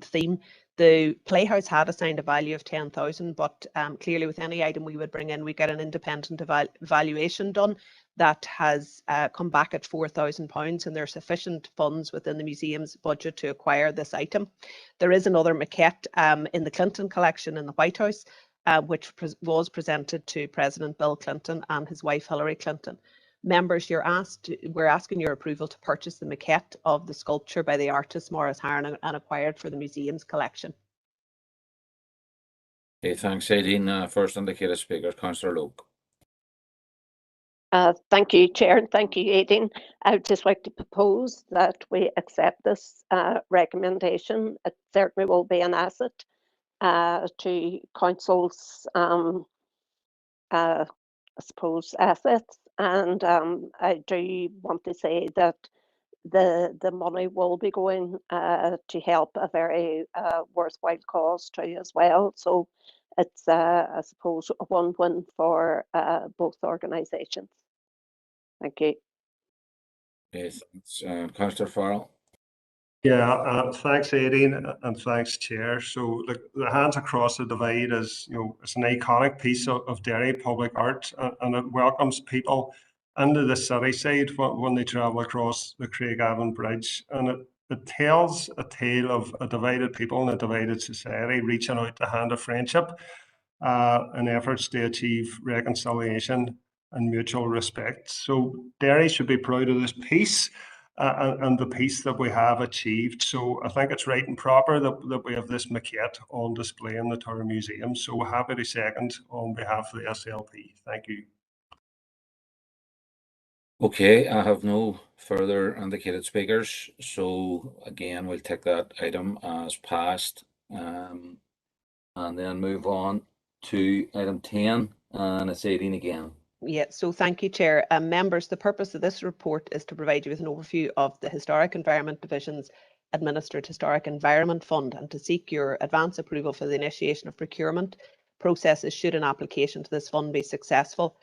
theme. The Playhouse had assigned a value of 10,000, but clearly with any item we would bring in, we get an independent evaluation done that has come back at £4,000, and there are sufficient funds within the museum's budget to acquire this item. There is another maquette in the Clinton collection in the White House, which was presented to President Bill Clinton and his wife Hillary Clinton. Members, we're asking your approval to purchase the maquette of the sculpture by the artist Maurice Harron and acquired for the museum's collection. Okay, thanks, Aileen. First indicated speaker, Councillor Loke. Thank you, Chair, and thank you, Aileen. I would just like to propose that we accept this recommendation. It certainly will be an asset to council's, I suppose, assets. And I do want to say that the money will be going to help a very worthwhile cause too as well. So it's I suppose a win-win for both organisations. Thank you. Yes, Councillor Farrell. Yeah, thanks, Aideen, and thanks, Chair. So the Hands Across the Divide is, it's an iconic piece of Derry public art, and it welcomes people into the city side when they travel across the Craigavon Bridge. And it tells a tale of a divided people and a divided society reaching out the hand of friendship in efforts to achieve reconciliation and mutual respect. So Derry should be proud of this piece. And the piece that we have achieved. So I think it's right and proper that we have this maquette on display in the Tower Museum. So happy to second on behalf of the SLP. Thank you. Okay, I have no further indicated speakers. So again, we'll take that item as passed and then move on to item 10, and it's Aideen again. Yeah, so thank you, Chair. Members, the purpose of this report is to provide you with an overview of the Historic Environment Division's administered Historic Environment Fund and to seek your advance approval for the initiation of procurement processes should an application to this fund be successful.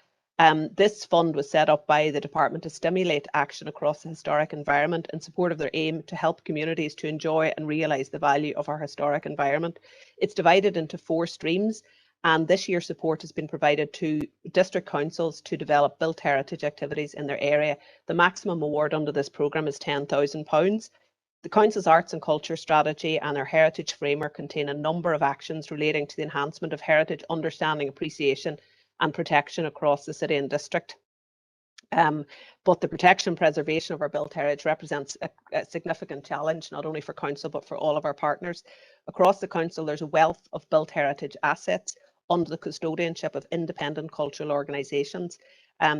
This fund was set up by the department to stimulate action across the historic environment in support of their aim to help communities to enjoy and realise the value of our historic environment. It's divided into 4 streams. And this year support has been provided to district councils to develop built heritage activities in their area. The maximum award under this programme is £10,000. The Council's Arts and Culture Strategy and their Heritage Framework contain a number of actions relating to the enhancement of heritage understanding, appreciation and protection across the city and district. But the protection and preservation of our built heritage represents a significant challenge, not only for Council, but for all of our partners. Across the Council, there's a wealth of built heritage assets under the custodianship of independent cultural organisations.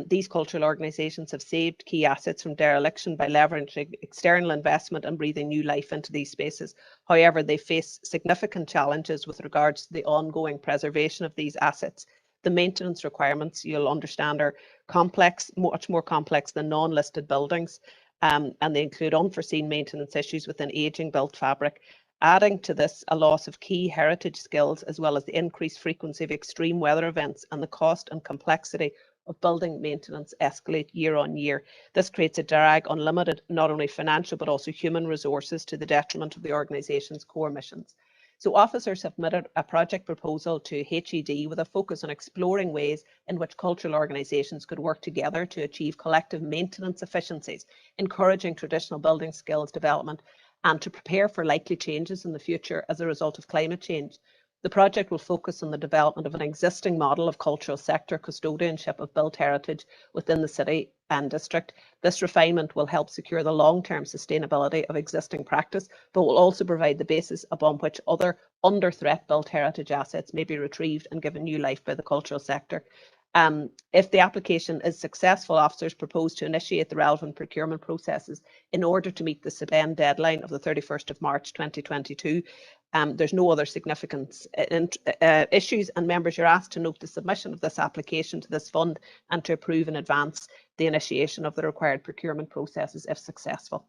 These cultural organisations have saved key assets from dereliction by leveraging external investment and breathing new life into these spaces. However, they face significant challenges with regards to the ongoing preservation of these assets. The maintenance requirements, you'll understand, are complex, much more complex than non-listed buildings, and they include unforeseen maintenance issues with an ageing built fabric. Adding to this, a loss of key heritage skills, as well as the increased frequency of extreme weather events and the cost and complexity of building maintenance escalate year on year. This creates a drag on limited, not only financial, but also human resources to the detriment of the organisation's core missions. So officers have submitted a project proposal to HED with a focus on exploring ways in which cultural organisations could work together to achieve collective maintenance efficiencies, encouraging traditional building skills development and to prepare for likely changes in the future as a result of climate change. The project will focus on the development of an existing model of cultural sector custodianship of built heritage within the city and district. This refinement will help secure the long-term sustainability of existing practice, but will also provide the basis upon which other under threat built heritage assets may be retrieved and given new life by the cultural sector. If the application is successful, officers propose to initiate the relevant procurement processes in order to meet the SBEN deadline of the 31st of March 2022. There's no other significant issues, and members, you're asked to note the submission of this application to this fund and to approve in advance the initiation of the required procurement processes if successful.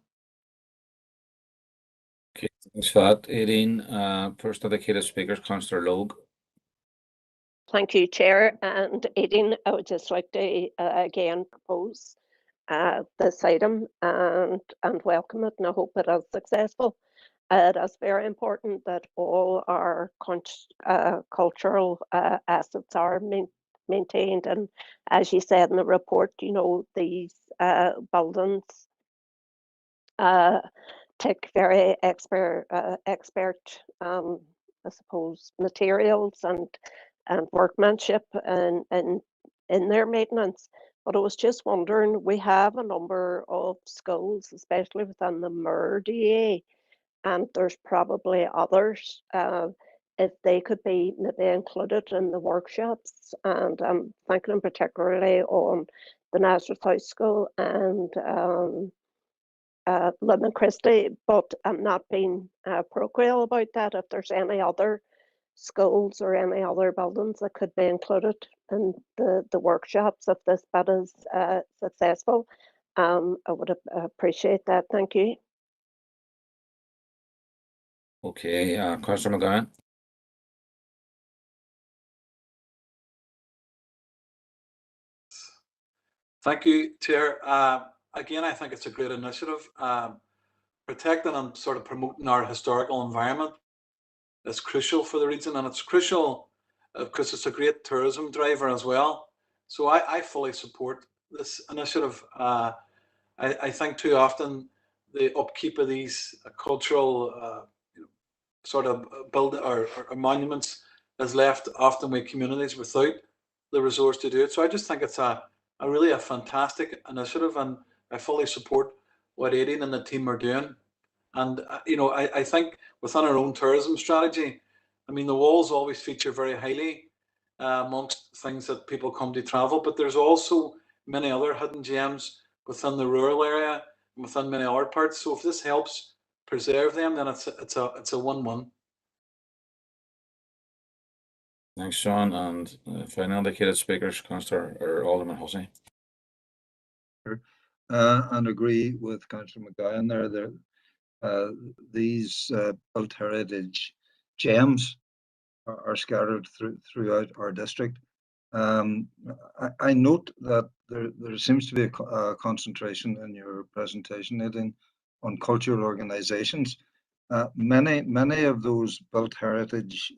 Okay, thanks for that, Aideen. First indicated speakers, Councillor Logue. Thank you, Chair. And Aideen, I would just like to again propose this item and welcome it, and I hope it is successful. It is very important that all our cultural assets are maintained, and as you said in the report, these buildings take very expert I suppose, materials and workmanship in their maintenance. But I was just wondering, we have a number of schools, especially within the MUR-DA, and there's probably others, if they could be maybe included in the workshops. And I'm thinking particularly on the Nazareth House School and Limerick Christie, but I'm not being parochial about that. If there's any other schools or any other buildings that could be included in the workshops if this bid is successful, I would appreciate that. Thank you. Okay, Councillor McGowan. Thank you, Chair. Again, I think it's a great initiative. Protecting and sort of promoting our historical environment is crucial for the region, and it's crucial because it's a great tourism driver as well. So I fully support this initiative. I think too often the upkeep of these cultural sort of build or monuments is left often with communities without the resource to do it. So I just think it's a really a fantastic initiative, and I fully support what Aideen and the team are doing. And I think within our own tourism strategy, I mean, the walls always feature very highly amongst things that people come to travel, but there's also many other hidden gems within the rural area and within many other parts. So if this helps preserve them, then it's a win-win. Thanks, Sean. And final indicated speakers, Councillor or Alderman Hussey. And agree with Councillor McGowan there. These built heritage gems are scattered throughout our district. I note that there seems to be a concentration in your presentation, Aideen, on cultural organisations. Many of those built heritage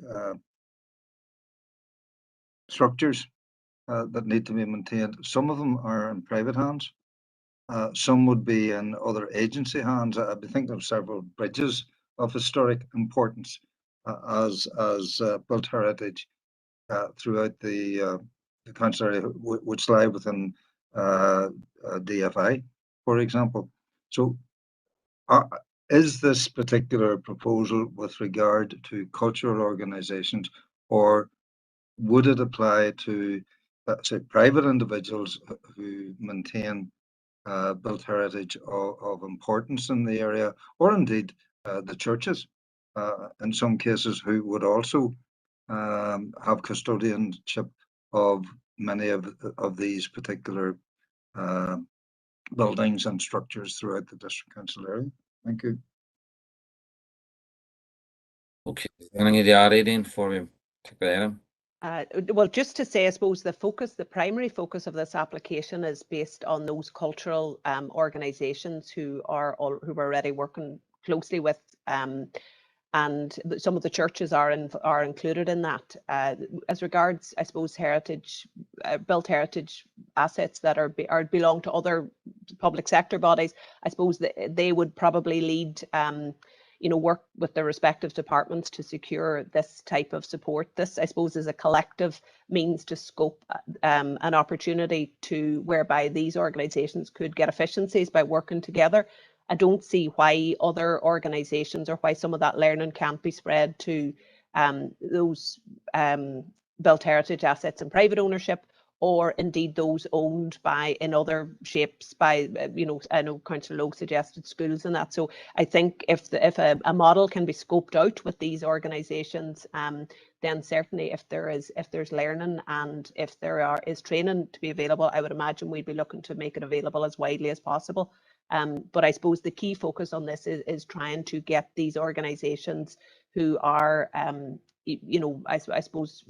structures that need to be maintained, some of them are in private hands. Some would be in other agency hands. I'd be thinking of several bridges of historic importance as built heritage throughout the country area, which lie within DFI, for example. So is this particular proposal with regard to cultural organisations, or would it apply to, let's say, private individuals who maintain built heritage of importance in the area, or indeed the churches, in some cases, who would also have custodianship of many of these particular buildings and structures throughout the district council area? Thank you. Okay, anything to add, Aideen, before we take the item? Well, just to say, I suppose the primary focus of this application is based on those cultural organisations who are already working closely with, and some of the churches are included in that. As regards, I suppose, heritage, built heritage assets that belong to other public sector bodies, I suppose they would probably lead. Work with the respective departments to secure this type of support. This, I suppose, is a collective means to scope an opportunity to whereby these organisations could get efficiencies by working together. I don't see why other organisations, or why some of that learning can't be spread to those built heritage assets in private ownership, or indeed those owned in other shapes by, I know Councillor Logue suggested schools and that. So I think if a model can be scoped out with these organisations, then certainly if there's learning and if there is training to be available, I would imagine we'd be looking to make it available as widely as possible. But I suppose the key focus on this is trying to get these organisations who are I suppose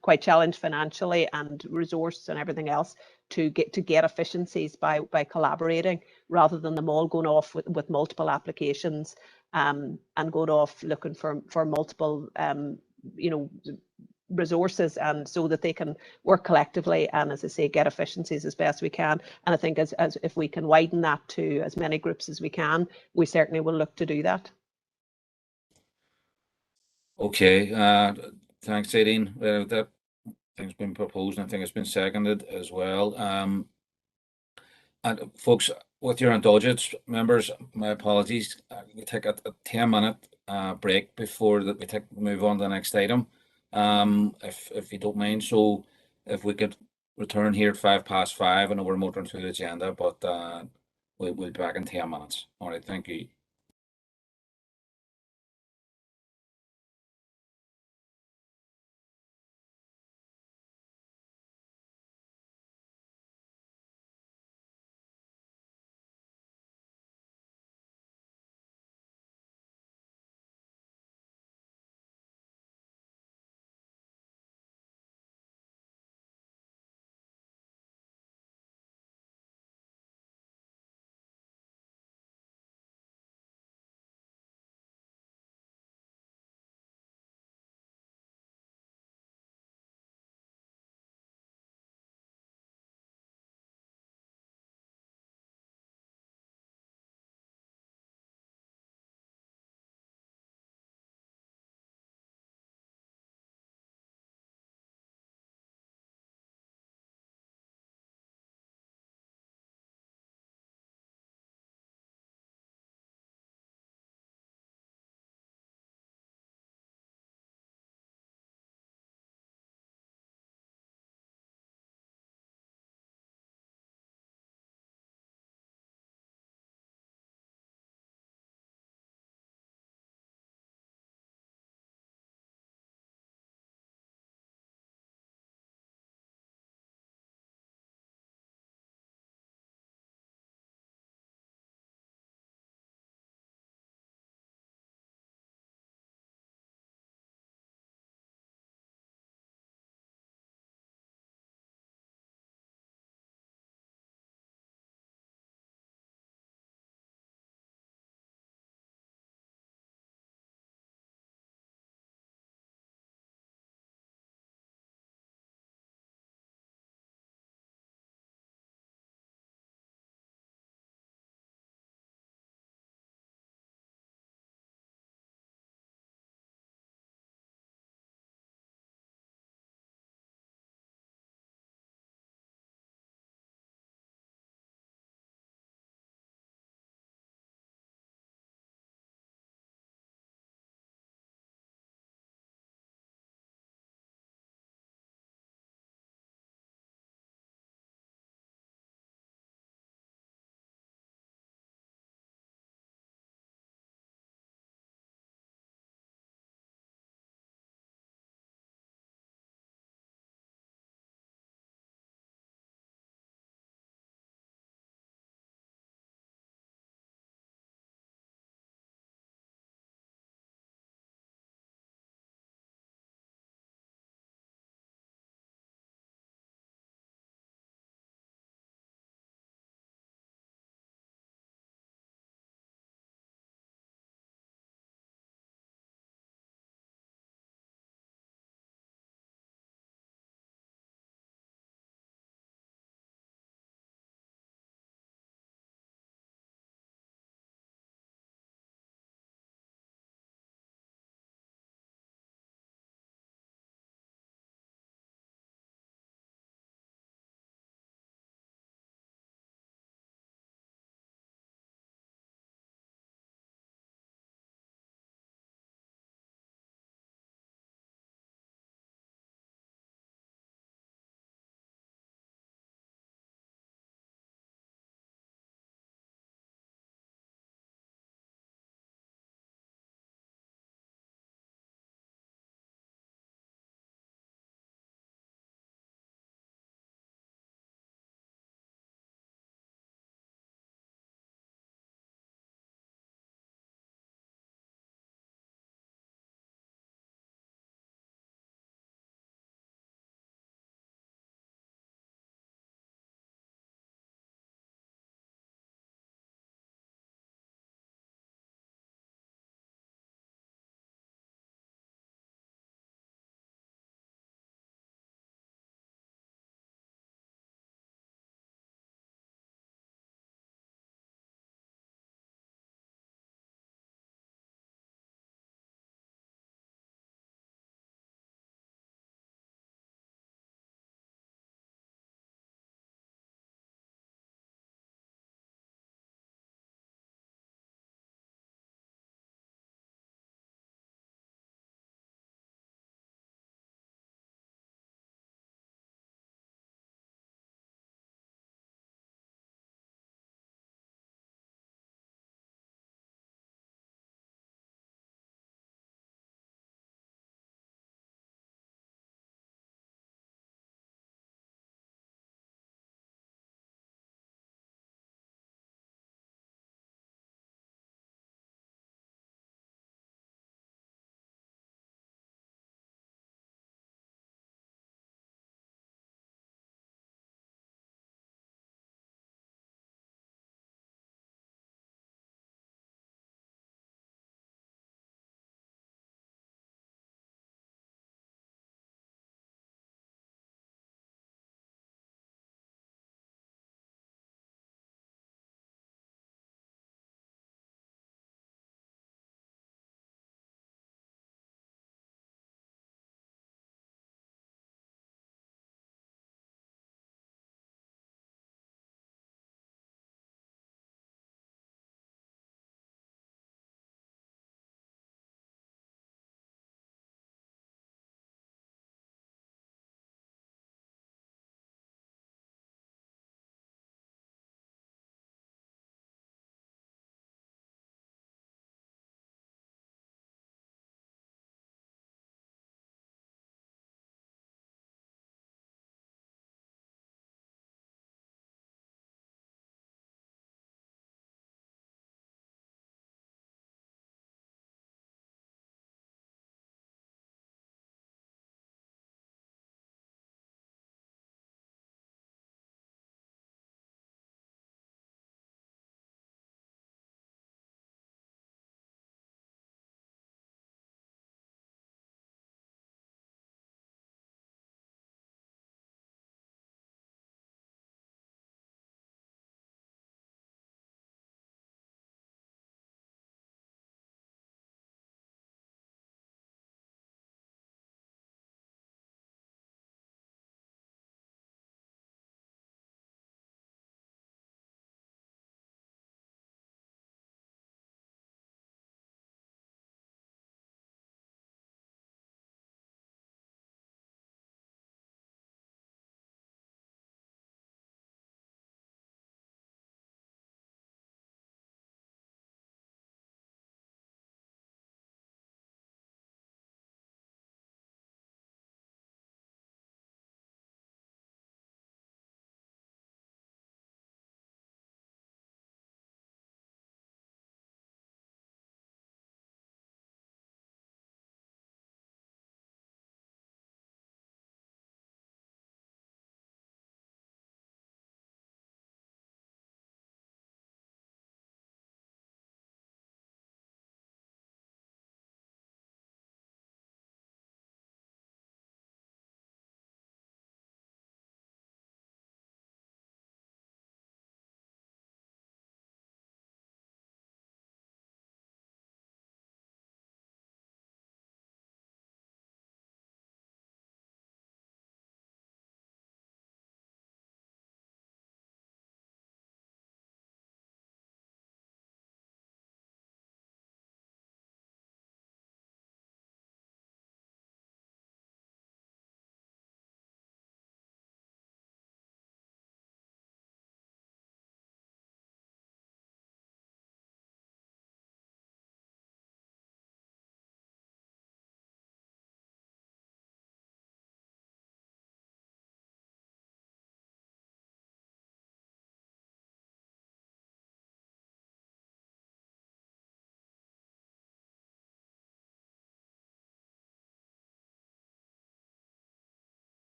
quite challenged financially and resource and everything else to get efficiencies by collaborating, rather than them all going off with multiple applications and going off looking for multiple resources, and so that they can work collectively and, as I say, get efficiencies as best we can. And I think as if we can widen that to as many groups as we can, we certainly will look to do that. Okay, thanks, Aideen. That thing's been proposed, and I think it's been seconded as well. And folks, with your indulgence, members, my apologies. We take a 10-minute break before that we move on to the next item, if you don't mind. So if we could return here at 5:05, I know we're motoring through the agenda, but we'll be back in 10 minutes. All right, thank you.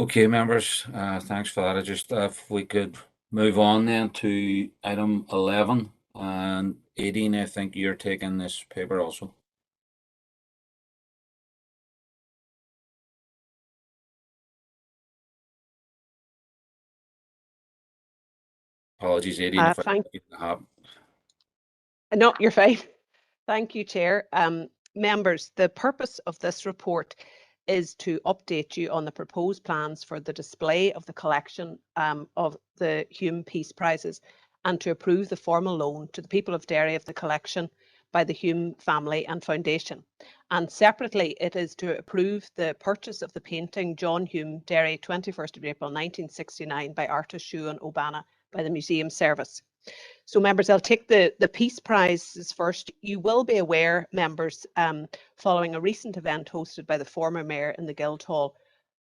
Okay, members, thanks for that. I just, if we could move on then to item 11, and 18, I think you're taking this paper also. Apologies, 18, if I have. No, you're fine. Thank you, Chair. Members, the purpose of this report is to update you on the proposed plans for the display of the collection of the Hume Peace Prizes and to approve the formal loan to the people of Derry of the collection by the Hume family and foundation. And separately, it is to approve the purchase of the painting John Hume, Derry, 21st of April 1969 by artist Siúan O'Bana by the Museum Service. So members, I'll take the Peace Prizes first. You will be aware, members, following a recent event hosted by the former mayor in the Guildhall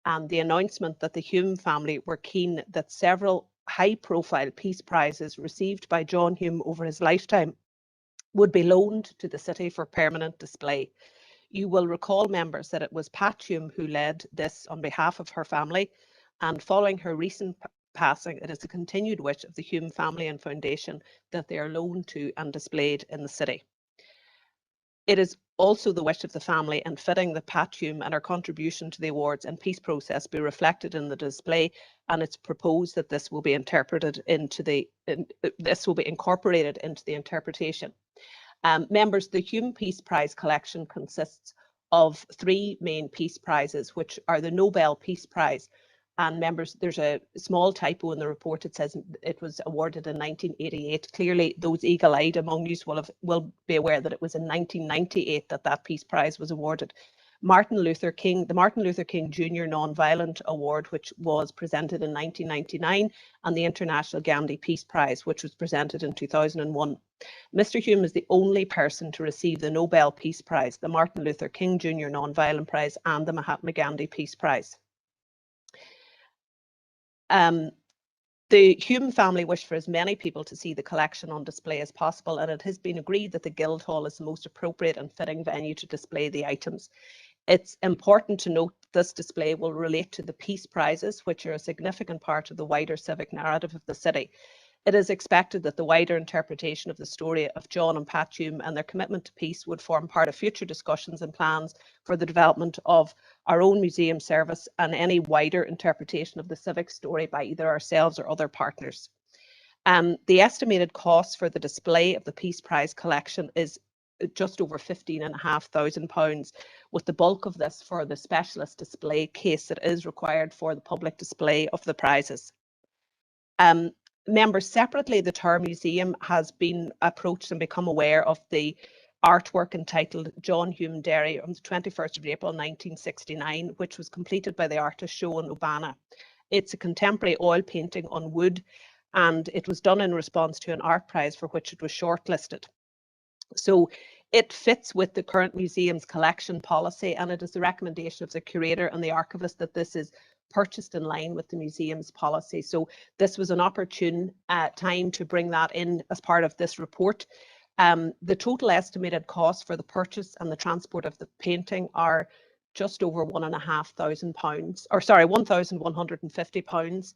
and the announcement that the Hume family were keen that several high-profile Peace Prizes received by John Hume over his lifetime would be loaned to the city for permanent display. You will recall, members, that it was Pat Hume who led this on behalf of her family, and following her recent passing, it is a continued wish of the Hume family and foundation that they are loaned to and displayed in the city. It is also the wish of the family and fitting that Pat Hume and her contribution to the awards and peace process be reflected in the display, and it's proposed that this will be incorporated into the interpretation. Members, the Hume Peace Prize collection consists of 3 main peace prizes, which are the Nobel Peace Prize. And members, there's a small typo in the report. It says it was awarded in 1988. Clearly, those eagle-eyed among you will be aware that it was in 1998 that Peace Prize was awarded. the Martin Luther King Jr. Nonviolent Award, which was presented in 1999, and the International Gandhi Peace Prize, which was presented in 2001. Mr. Hume is the only person to receive the Nobel Peace Prize, the Martin Luther King Jr. Nonviolent Prize, and the Mahatma Gandhi Peace Prize. The Hume family wish for as many people to see the collection on display as possible, and it has been agreed that the Guildhall is the most appropriate and fitting venue to display the items. It's important to note this display will relate to the Peace Prizes, which are a significant part of the wider civic narrative of the city. It is expected that the wider interpretation of the story of John and Pat Hume and their commitment to peace would form part of future discussions and plans for the development of our own museum service and any wider interpretation of the civic story by either ourselves or other partners. The estimated cost for the display of the Peace Prize collection is just over £15,500, with the bulk of this for the specialist display case that is required for the public display of the prizes. Members, separately, the Tower Museum has been approached and become aware of the artwork entitled John Hume Derry on the 21st of April 1969, which was completed by the artist Siúan O'Bana. It's a contemporary oil painting on wood, and it was done in response to an art prize for which it was shortlisted. So it fits with the current museum's collection policy, and it is the recommendation of the curator and the archivist that this is purchased in line with the museum's policy. So this was an opportune time to bring that in as part of this report. The total estimated cost for the purchase and the transport of the painting are just over £1,150, or sorry, £1,150.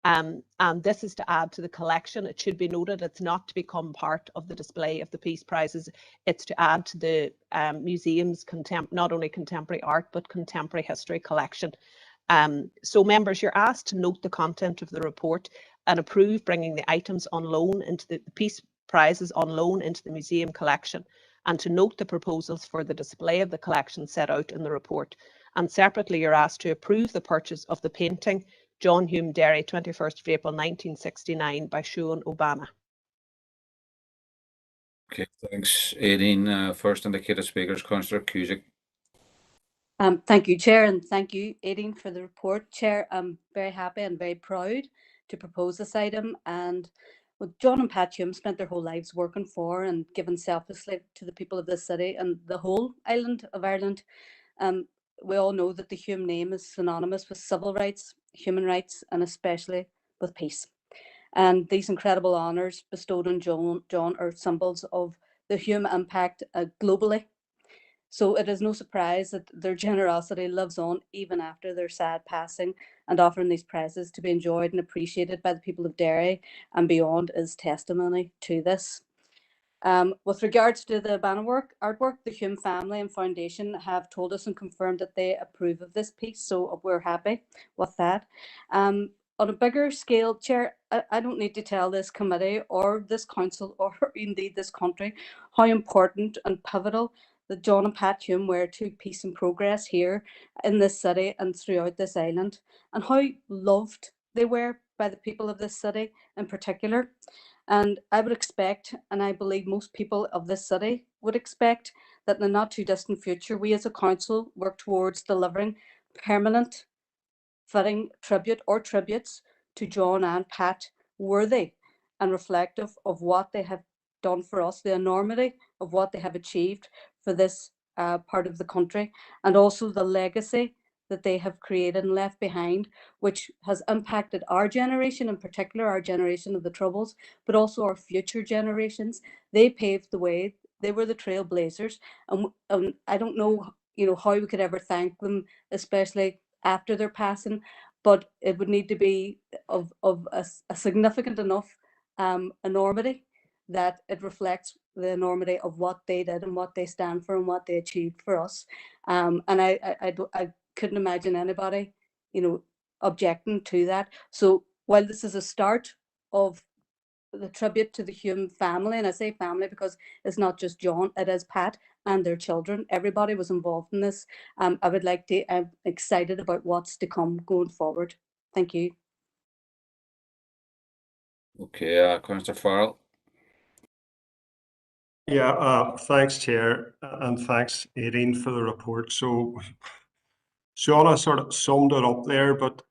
And this is to add to the collection. It should be noted it's not to become part of the display of the Peace Prizes. It's to add to the museum's not only contemporary art, but contemporary history collection. So members, you're asked to note the content of the report and approve bringing the items on loan into the Peace Prizes on loan into the museum collection, and to note the proposals for the display of the collection set out in the report. And separately, you're asked to approve the purchase of the painting John Hume Derry, 21st of April 1969 by Siúan O'Bana. Okay, thanks, Aileen. First indicated speakers, Councillor Cusick. Thank you, Chair, and thank you, Aileen, for the report. Chair, I'm very happy and very proud to propose this item. And John and Pat Hume spent their whole lives working for and giving selflessly to the people of this city and the whole island of Ireland. We all know that the Hume name is synonymous with civil rights, human rights, and especially with peace. And these incredible honours bestowed on John are symbols of the Hume impact globally. So it is no surprise that their generosity lives on even after their sad passing, and offering these prizes to be enjoyed and appreciated by the people of Derry and beyond is testimony to this. With regards to the banner artwork, the Hume family and foundation have told us and confirmed that they approve of this piece, so we're happy with that. On a bigger scale, Chair, I don't need to tell this committee or this council or indeed this country how important and pivotal that John and Pat Hume were to peace and progress here in this city and throughout this island, and how loved they were by the people of this city in particular. And I would expect, and I believe most people of this city would expect, that in the not too distant future, we as a council work towards delivering permanent fitting tribute or tributes to John and Pat, worthy and reflective of what they have done for us, the enormity of what they have achieved for this part of the country, and also the legacy that they have created and left behind, which has impacted our generation, in particular our generation of the Troubles, but also our future generations. They paved the way. They were the trailblazers, and I don't know, how we could ever thank them, especially after their passing, but it would need to be of a significant enough enormity that it reflects the enormity of what they did and what they stand for and what they achieved for us. And I couldn't imagine anybody, objecting to that. So while this is a start of the tribute to the Hume family, and I say family because it's not just John, it is Pat and their children. Everybody was involved in this. I'm excited about what's to come going forward. Thank you. Okay, Councillor Farrell. Yeah, thanks, Chair, and thanks, Aideen, for the report. So Shauna sort of summed it up there, but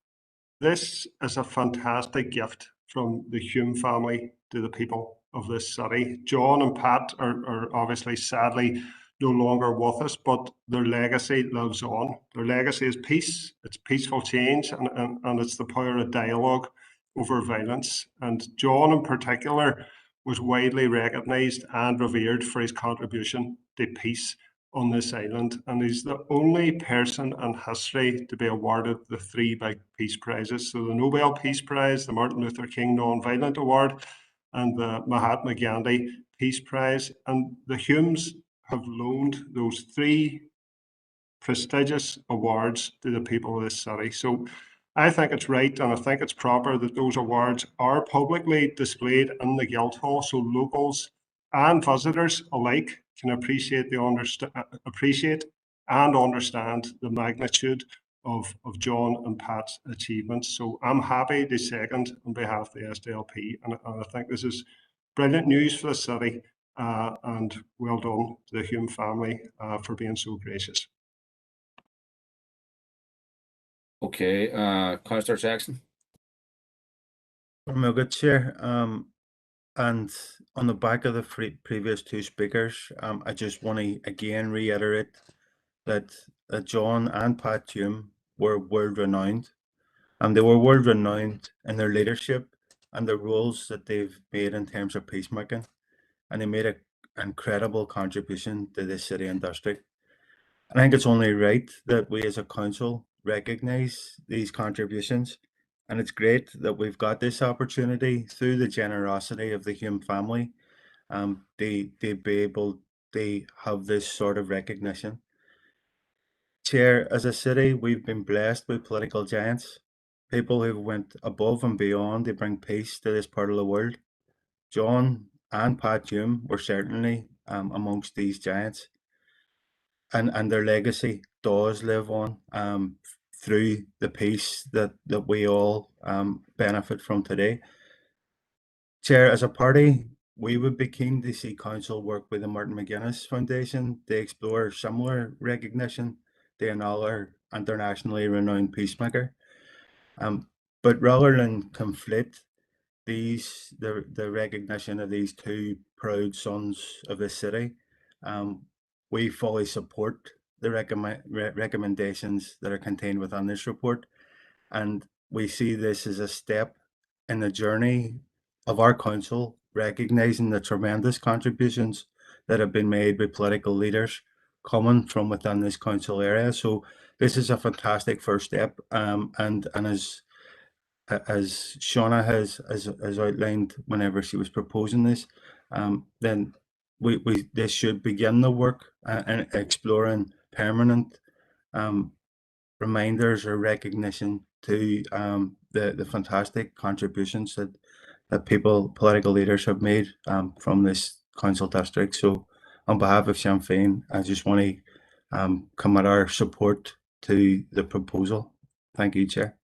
this is a fantastic gift from the Hume family to the people of this city. John and Pat are obviously, sadly, no longer with us, but their legacy lives on. Their legacy is peace, it's peaceful change, and it's the power of dialogue over violence. And John in particular was widely recognised and revered for his contribution to peace on this island, and he's the only person in history to be awarded the 3 big peace prizes. So the Nobel Peace Prize, the Martin Luther King Non-Violent Award, and the Mahatma Gandhi Peace Prize. And the Humes have loaned those 3 prestigious awards to the people of this city. So I think it's right, and I think it's proper that those awards are publicly displayed in the Guildhall, so locals and visitors alike can appreciate and understand the magnitude of John and Pat's achievements. So I'm happy to second on behalf of the SDLP, and I think this is brilliant news for the city, and well done to the Hume family for being so gracious. Okay, Councillor Jackson. I'm a good chair. And on the back of the previous 2 speakers, I just want to again reiterate that John and Pat Hume were world renowned, and they were world renowned in their leadership and the roles that they've made in terms of peacemaking, and they made an incredible contribution to the city and district. I think it's only right that we as a council recognise these contributions, and it's great that we've got this opportunity through the generosity of the Hume family. They be able to have this sort of recognition. Chair, as a city, we've been blessed with political giants, people who went above and beyond to bring peace to this part of the world. John and Pat Hume were certainly amongst these giants. And their legacy does live on through the peace that we all benefit from today. Chair, as a party, we would be keen to see council work with the Martin McGuinness Foundation to explore similar recognition to another internationally renowned peacemaker. But rather than conflict the recognition of these 2 proud sons of the city, we fully support the recommendations that are contained within this report, and we see this as a step in the journey of our council, recognising the tremendous contributions that have been made by political leaders coming from within this council area. So this is a fantastic first step, and as Shauna has outlined whenever she was proposing this, then this should begin the work and exploring permanent reminders or recognition to the fantastic contributions that political leaders have made from this council district. So on behalf of Sinn Féin, I just want to commit our support to the proposal. Thank you, Chair.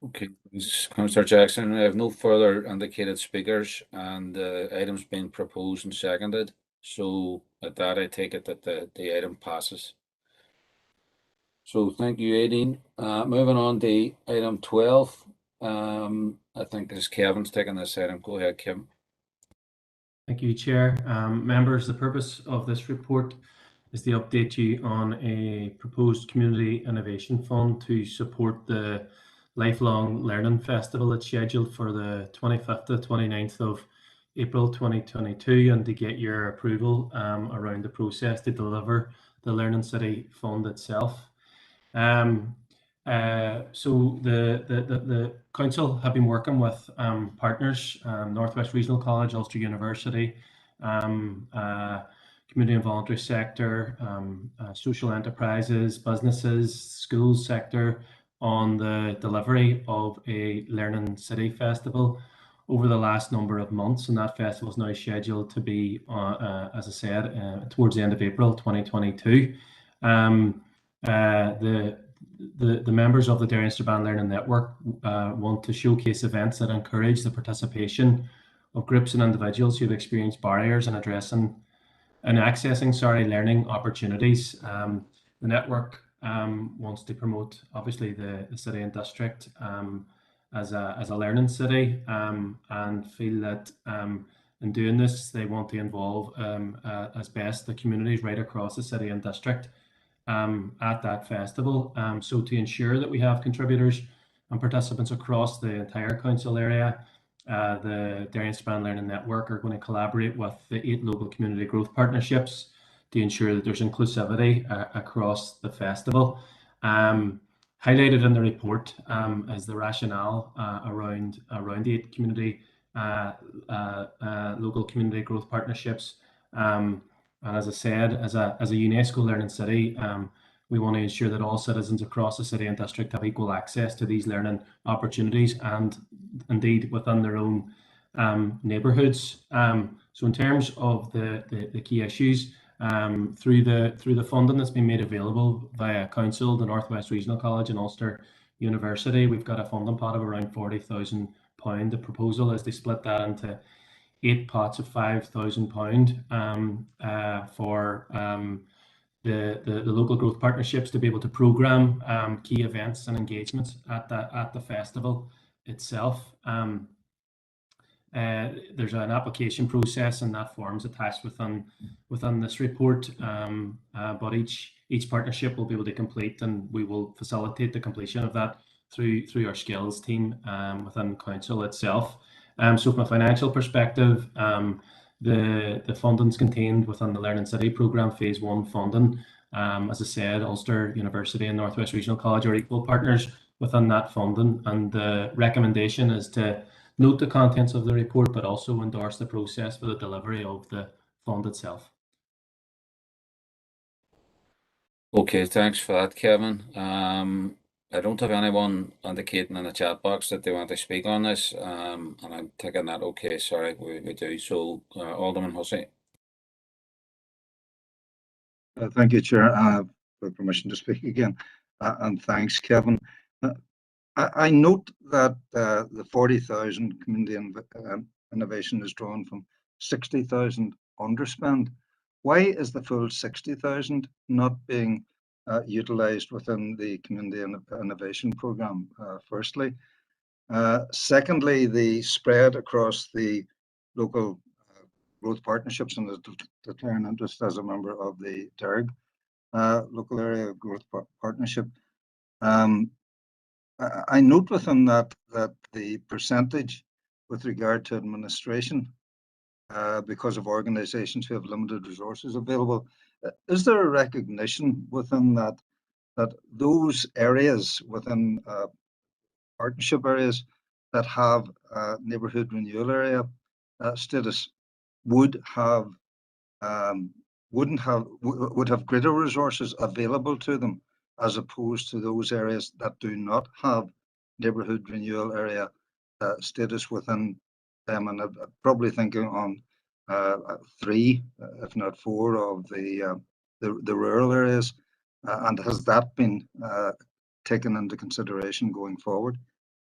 Okay, thanks, Councillor Jackson. I have no further indicated speakers, and the item's been proposed and seconded. So at that, I take it that the item passes. So thank you, Aideen. Moving on to item 12. I think this Kevin's taking this item. Go ahead, Kevin. Thank you, Chair. Members, the purpose of this report is to update you on a proposed community innovation fund to support the Lifelong Learning Festival that's scheduled for the 25th to 29th of April 2022, and to get your approval around the process to deliver the Learning City Fund itself. So the council have been working with partners, Northwest Regional College, Ulster University, community and voluntary sector, social enterprises, businesses, schools sector, on the delivery of a Learning City Festival over the last number of months, and that festival is now scheduled to be, as I said, towards the end of April 2022. The members of the Derry and Strabane Learning Network want to showcase events that encourage the participation of groups and individuals who have experienced barriers in accessing learning opportunities. The network wants to promote, obviously, the city and district as a learning city, and feel that in doing this, they want to involve as best the communities right across the city and district at that festival. So to ensure that we have contributors and participants across the entire council area, the Derry and Strabane Learning Network are going to collaborate with the 8 local community growth partnerships to ensure that there's inclusivity across the festival. Highlighted in the report is the rationale around the 8 community local community growth partnerships. And as I said, as a UNESCO learning city, we want to ensure that all citizens across the city and district have equal access to these learning opportunities, and indeed within their own neighbourhoods. So in terms of the key issues, through the funding that's been made available via Council, the Northwest Regional College and Ulster University, we've got a funding pot of around £40,000. The proposal is to split that into 8 pots of £5,000 for the local growth partnerships to be able to programme key events and engagements at the festival itself. There's an application process, and that form's attached within this report. But each partnership will be able to complete, and we will facilitate the completion of that through our skills team within Council itself. So from a financial perspective, the funding's contained within the Learning City programme Phase 1 funding. As I said, Ulster University and Northwest Regional College are equal partners within that funding, and the recommendation is to note the contents of the report, but also endorse the process for the delivery of the fund itself. Okay, thanks for that, Kevin. I don't have anyone indicating in the chat box that they want to speak on this, and I'm taking that okay. Sorry, we do. So, Alderman Hussey. Thank you, Chair, for permission to speak again, and thanks, Kevin. I note that the 40,000 community innovation is drawn from 60,000 underspend. Why is the full 60,000 not being utilised within the community innovation programme? Firstly, secondly, the spread across the local growth partnerships and the declaring interest as a member of the DERG local area growth partnership. I note within that the percentage with regard to administration, because of organisations who have limited resources available, is there a recognition within that those areas within partnership areas that have neighbourhood renewal area status would have would have greater resources available to them as opposed to those areas that do not have neighbourhood renewal area status within them? And I'm probably thinking on 3, if not 4, of the rural areas. And has that been taken into consideration going forward?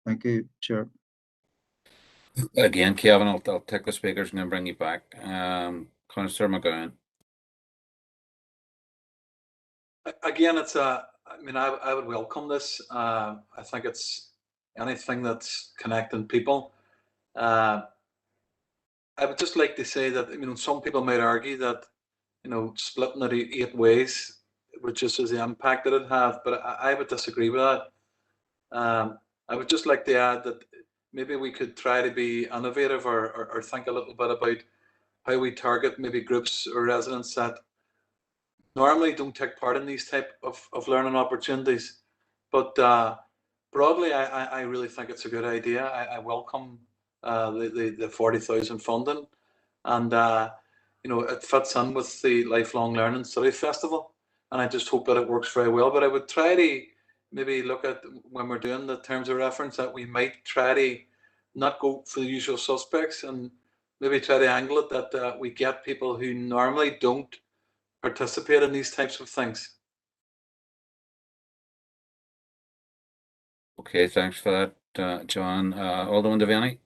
Thank you, Chair. Again, Kevin, I'll take the speakers and then bring you back. Councillor McGowan. Again, I mean, I would welcome this. I think it's anything that's connecting people. I would just like to say that, you know, some people might argue that, you know, splitting it 8 ways reduces the impact that it have, but I would disagree with that. I would just like to add that maybe we could try to be innovative or think a little bit about how we target maybe groups or residents that normally don't take part in these type of learning opportunities. But broadly, I really think it's a good idea. I welcome the 40,000 funding, and you know, it fits in with the Lifelong Learning Study Festival, and I just hope that it works very well. But I would try to maybe look at, when we're doing the terms of reference, that we might try to not go for the usual suspects and maybe try to angle it that we get people who normally don't participate in these types of things. Okay, thanks for that, John. Alderman Devaney.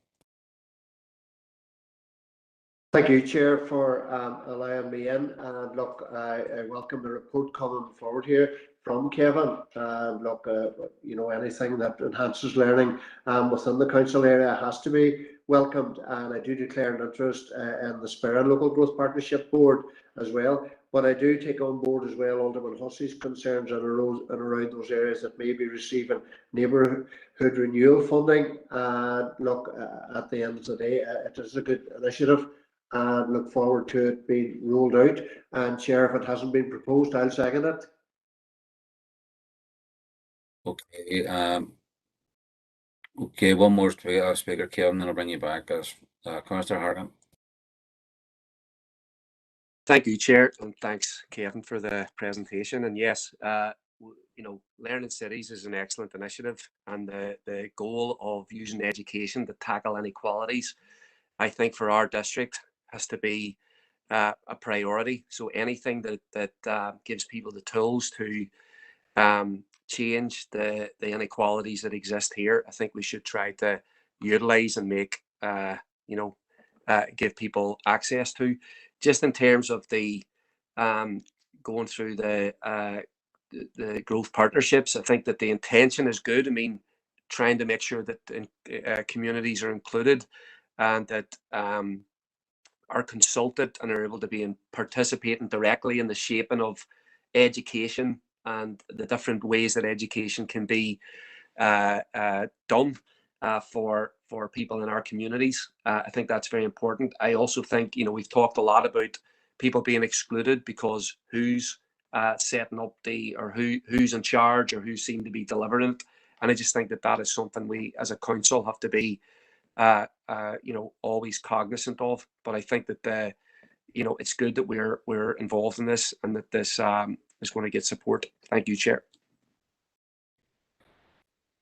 Thank you, Chair, for allowing me in. And look, I welcome the report coming forward here from Kevin. And look, you know, anything that enhances learning within the council area has to be welcomed. And I do declare an interest in the Sperrin Local Growth Partnership Board as well. But I do take on board as well Alderman Hussey's concerns and around those areas that may be receiving neighbourhood renewal funding. And look, at the end of the day, it is a good initiative, and look forward to it being rolled out. And Chair, if it hasn't been proposed, I'll second it. Okay. Okay, one more speaker, Kevin, then I'll bring you back as Councillor Hargan. Thank you, Chair, and thanks, Kevin, for the presentation. And yes, you know, Learning Cities is an excellent initiative, and the goal of using education to tackle inequalities, I think, for our district has to be a priority. So anything that gives people the tools to change the inequalities that exist here, I think we should try to utilize and make, you know, give people access to. Just in terms of the going through the growth partnerships, I think that the intention is good. I mean, trying to make sure that communities are included and that are consulted and are able to be participating directly in the shaping of education and the different ways that education can be done for people in our communities. I think that's very important. I also think, you know, we've talked a lot about people being excluded because who's setting up or who's in charge or who seem to be delivering it. And I just think that is something we as a council have to be you know, always cognizant of. But I think that you know, it's good that we're involved in this and that this is going to get support. Thank you, Chair.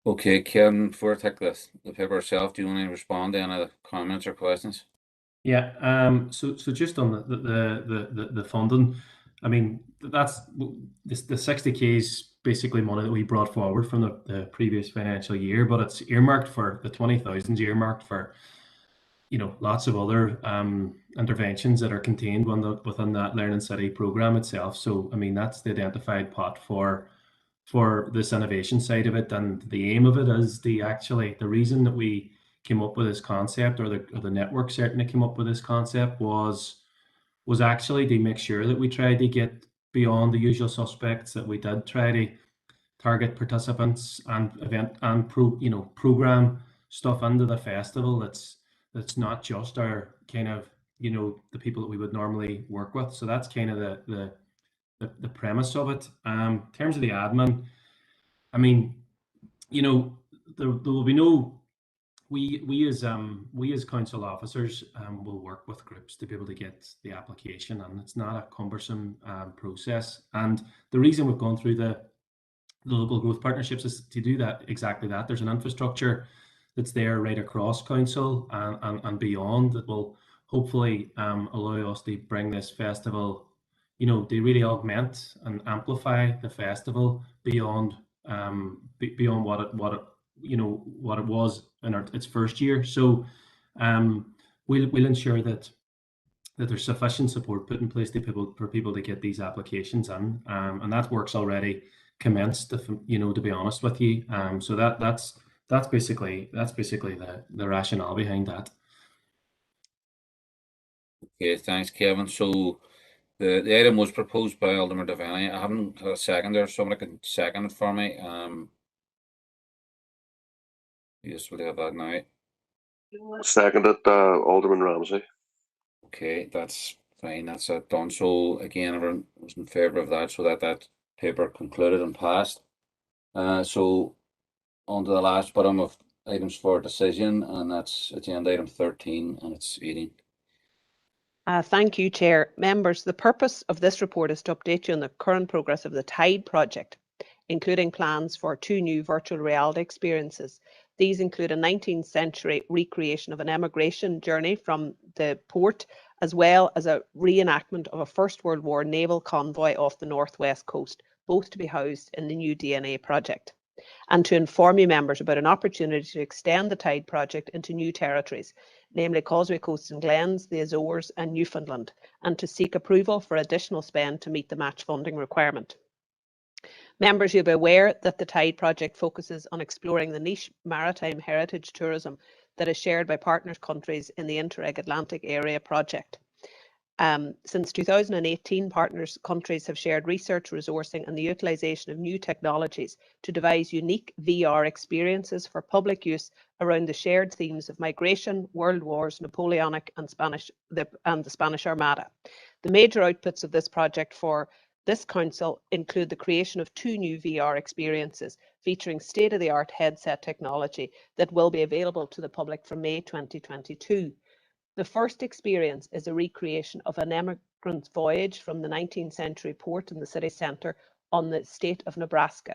Okay, Kevin, before I take the paper yourself, do you want to respond to any of the comments or questions? Yeah. So just on the funding, I mean, that's the 60K is basically money that we brought forward from the previous financial year, but it's earmarked for the 20,000 earmarked for, you know, lots of other interventions that are contained within that Learning City program itself. So I mean, that's the identified pot for this innovation side of it, and the aim of it is the reason that we came up with this concept, or the network certainly came up with this concept, was actually to make sure that we tried to get beyond the usual suspects, that we did try to target participants and event and program stuff into the festival that's not just our kind of, you know, the people that we would normally work with. So that's kind of the premise of it. In terms of the admin, I mean, you know, there will be no. We as council officers will work with groups to be able to get the application, and it's not a cumbersome process. And the reason we've gone through the local growth partnerships is to do that, exactly that. There's an infrastructure that's there right across council and beyond that will hopefully allow us to bring this festival, you know, to really augment and amplify the festival beyond beyond what it you know what it was in its first year. So we'll ensure that there's sufficient support put in place for people to get these applications in, and that work's already commenced, you know, to be honest with you. So that's basically the rationale behind that. Okay, thanks, Kevin. So the item was proposed by Alderman Devaney. I haven't had a second there. Somebody can second it for me. Yes, we'll have that now. Seconded, Alderman Ramsey. Okay, that's fine. That's done. So again, everyone was in favour of that, so that paper concluded and passed. So on to the last bottom of items for decision, and that's agenda item 13, and it's 18. Thank you, Chair. Members, the purpose of this report is to update you on the current progress of the TIDE project, including plans for 2 new virtual reality experiences. These include a 19th century recreation of an emigration journey from the port, as well as a reenactment of a First World War naval convoy off the northwest coast, both to be housed in the new DNA project. And to inform you members about an opportunity to extend the TIDE project into new territories, namely Causeway Coast and Glens, the Azores and Newfoundland, and to seek approval for additional spend to meet the match funding requirement. Members, you'll be aware that the TIDE project focuses on exploring the niche maritime heritage tourism that is shared by partner countries in the Interreg Atlantic Area project. Since 2018, partners countries have shared research, resourcing and the utilisation of new technologies to devise unique VR experiences for public use around the shared themes of migration, world wars, Napoleonic and the Spanish Armada. The major outputs of this project for this council include the creation of 2 new VR experiences featuring state-of-the-art headset technology that will be available to the public from May 2022. The first experience is a recreation of an emigrant's voyage from the 19th century port in the city centre on the state of Nebraska,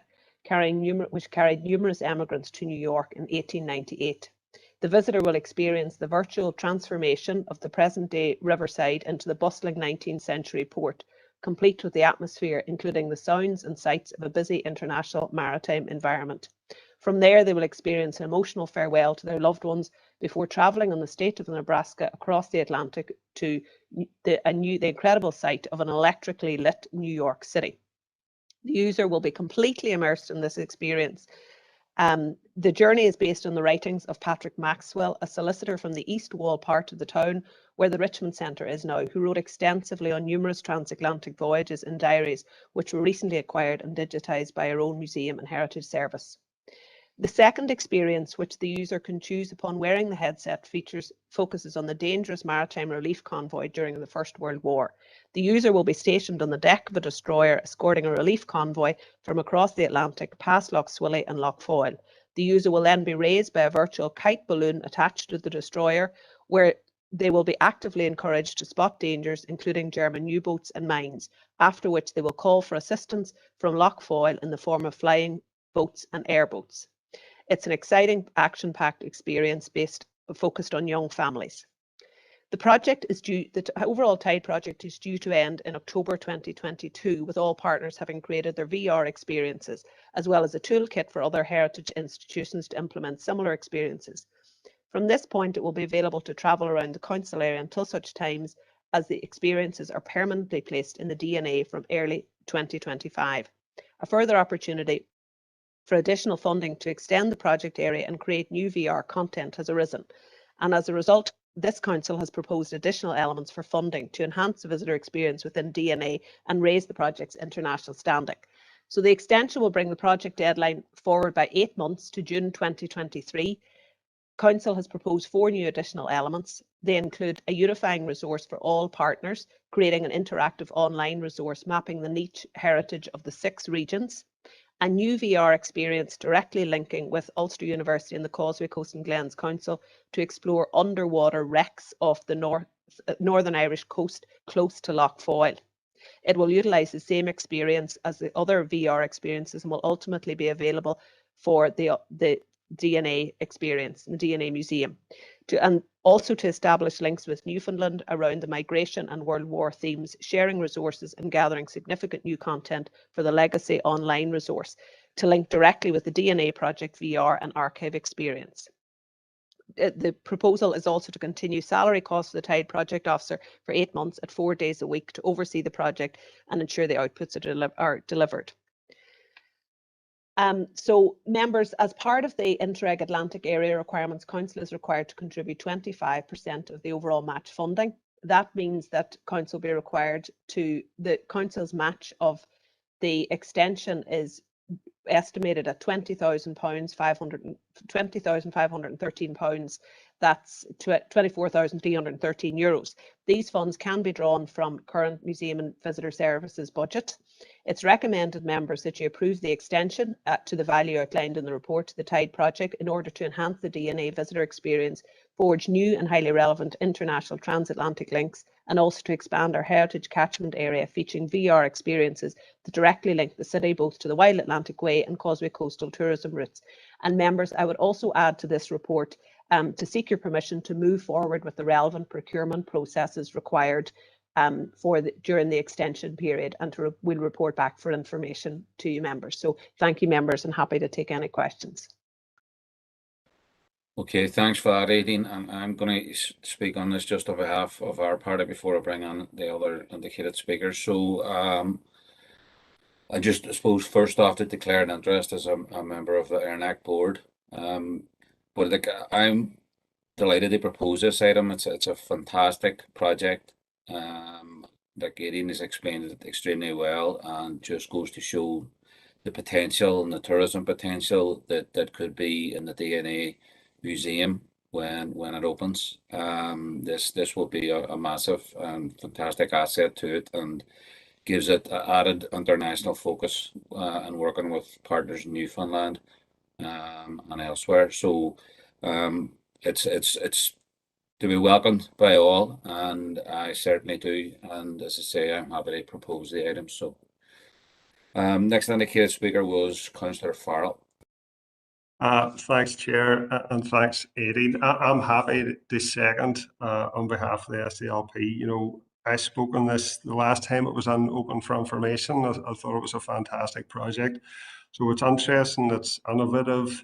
which carried numerous emigrants to New York in 1898. The visitor will experience the virtual transformation of the present-day riverside into the bustling 19th century port, complete with the atmosphere, including the sounds and sights of a busy international maritime environment. From there, they will experience an emotional farewell to their loved ones before travelling on the state of Nebraska across the Atlantic to the incredible sight of an electrically lit New York City. The user will be completely immersed in this experience. The journey is based on the writings of Patrick Maxwell, a solicitor from the East Wall part of the town where the Richmond Centre is now, who wrote extensively on numerous transatlantic voyages and diaries, which were recently acquired and digitised by our own Museum and Heritage Service. The second experience, which the user can choose upon wearing the headset, focuses on the dangerous maritime relief convoy during the First World War. The user will be stationed on the deck of a destroyer escorting a relief convoy from across the Atlantic past Lough Swilly and Lough Foyle. The user will then be raised by a virtual kite balloon attached to the destroyer, where they will be actively encouraged to spot dangers, including German U-boats and mines, after which they will call for assistance from Lough Foyle in the form of flying boats and airboats. It's an exciting, action-packed experience focused on young families. The overall TIDE project is due to end in October 2022, with all partners having created their VR experiences, as well as a toolkit for other heritage institutions to implement similar experiences. From this point, it will be available to travel around the council area until such times as the experiences are permanently placed in the DNA from early 2025. A further opportunity for additional funding to extend the project area and create new VR content has arisen. And as a result, this council has proposed additional elements for funding to enhance the visitor experience within DNA and raise the project's international standing. So the extension will bring the project deadline forward by 8 months to June 2023. Council has proposed 4 new additional elements. They include a unifying resource for all partners, creating an interactive online resource mapping the niche heritage of the 6 regions, a new VR experience directly linking with Ulster University and the Causeway Coast and Glens Council to explore underwater wrecks off the Northern Irish coast close to Lough Foyle. It will utilise the same experience as the other VR experiences and will ultimately be available for the DNA experience, the DNA Museum, and also to establish links with Newfoundland around the migration and World War themes, sharing resources and gathering significant new content for the Legacy online resource to link directly with the DNA Project VR and archive experience. The proposal is also to continue salary costs of the Tide Project Officer for 8 months at 4 days a week to oversee the project and ensure the outputs are delivered. So members, as part of the Interreg Atlantic Area Requirements, Council is required to contribute 25% of the overall match funding. That means that Council will be required to, the Council's match of the extension is estimated at £20,513. That's €24,313. These funds can be drawn from current Museum and Visitor Services budget. It's recommended, members, that you approve the extension to the value outlined in the report to the Tide Project in order to enhance the DNA visitor experience, forge new and highly relevant international transatlantic links, and also to expand our heritage catchment area featuring VR experiences that directly link the city both to the Wild Atlantic Way and Causeway coastal tourism routes. And members, I would also add to this report to seek your permission to move forward with the relevant procurement processes required during the extension period, and we'll report back for information to you, members. So thank you, members, and happy to take any questions. Okay, thanks for that, Aideen. I'm going to speak on this just on behalf of our party before I bring on the other indicated speakers. So I just suppose first off to declare an interest as a member of the ERNAC board. But like, I'm delighted to propose this item. It's a fantastic project. Like Aideen has explained it extremely well, and just goes to show the potential and the tourism potential that could be in the DNA Museum when it opens. This will be a massive and fantastic asset to it, and gives it added international focus and working with partners in Newfoundland and elsewhere. So it's to be welcomed by all, and I certainly do. And as I say, I'm happy to propose the item. So next indicated speaker was Councillor Farrell. Thanks, Chair, and thanks, Aideen. I'm happy to second on behalf of the SDLP. You know, I spoke on this the last time it was open for information. I thought it was a fantastic project. So it's interesting, it's innovative,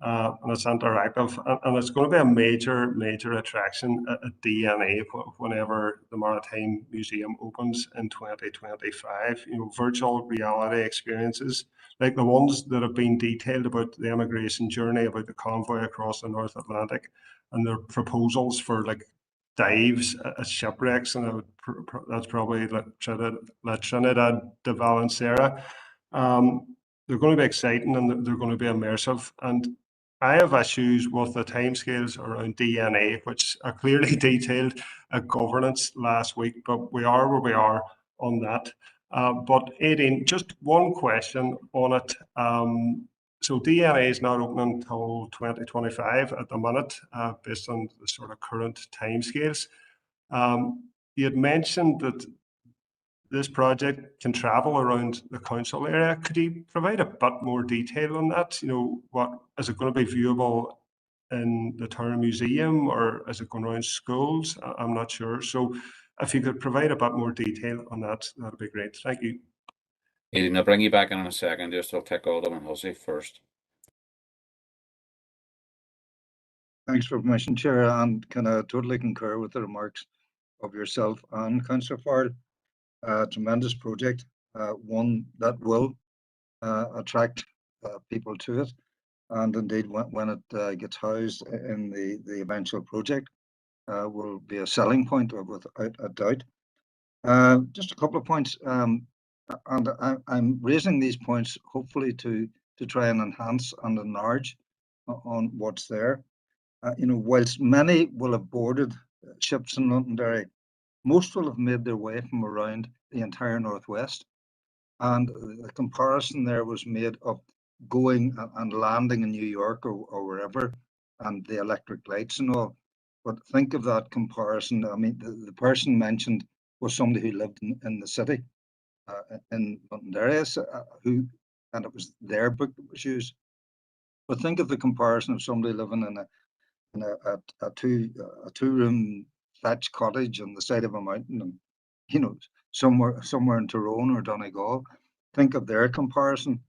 and it's interactive, and it's going to be a major attraction at DNA whenever the Maritime Museum opens in 2025. You know, virtual reality experiences like the ones that have been detailed about the immigration journey, about the convoy across the North Atlantic, and their proposals for like dives at shipwrecks, and that's probably La Trinidad de Valenciana. They're going to be exciting, and they're going to be immersive. And I have issues with the timescales around DNA, which are clearly detailed at governance last week, but we are where we are on that. But Aideen, just one question on it. So DNA is not opening until 2025 at the minute, based on the sort of current timescales. You had mentioned that this project can travel around the council area. Could you provide a bit more detail on that? You know, what is it going to be viewable in the town museum, or is it going around schools? I'm not sure. So if you could provide a bit more detail on that, that'd be great. Thank you. Aideen, I'll bring you back in a second. Just I'll take Alderman Hussey first. Thanks for permission, Chair, and can I totally concur with the remarks of yourself and Councillor Farrell. Tremendous project, one that will attract people to it, and indeed when it gets housed in the eventual project will be a selling point without a doubt. Just a couple of points, and I'm raising these points hopefully to try and enhance and enlarge on what's there. whilst many will have boarded ships in Londonderry, most will have made their way from around the entire northwest. And the comparison there was made of going and landing in New York or wherever, and the electric lights and all. But think of that comparison. I mean, the person mentioned was somebody who lived in the city, in Londonderry, and it was their book that was used. But think of the comparison of somebody living in a two-room thatched cottage on the side of a mountain, and somewhere in Tyrone or Donegal. Think of their comparison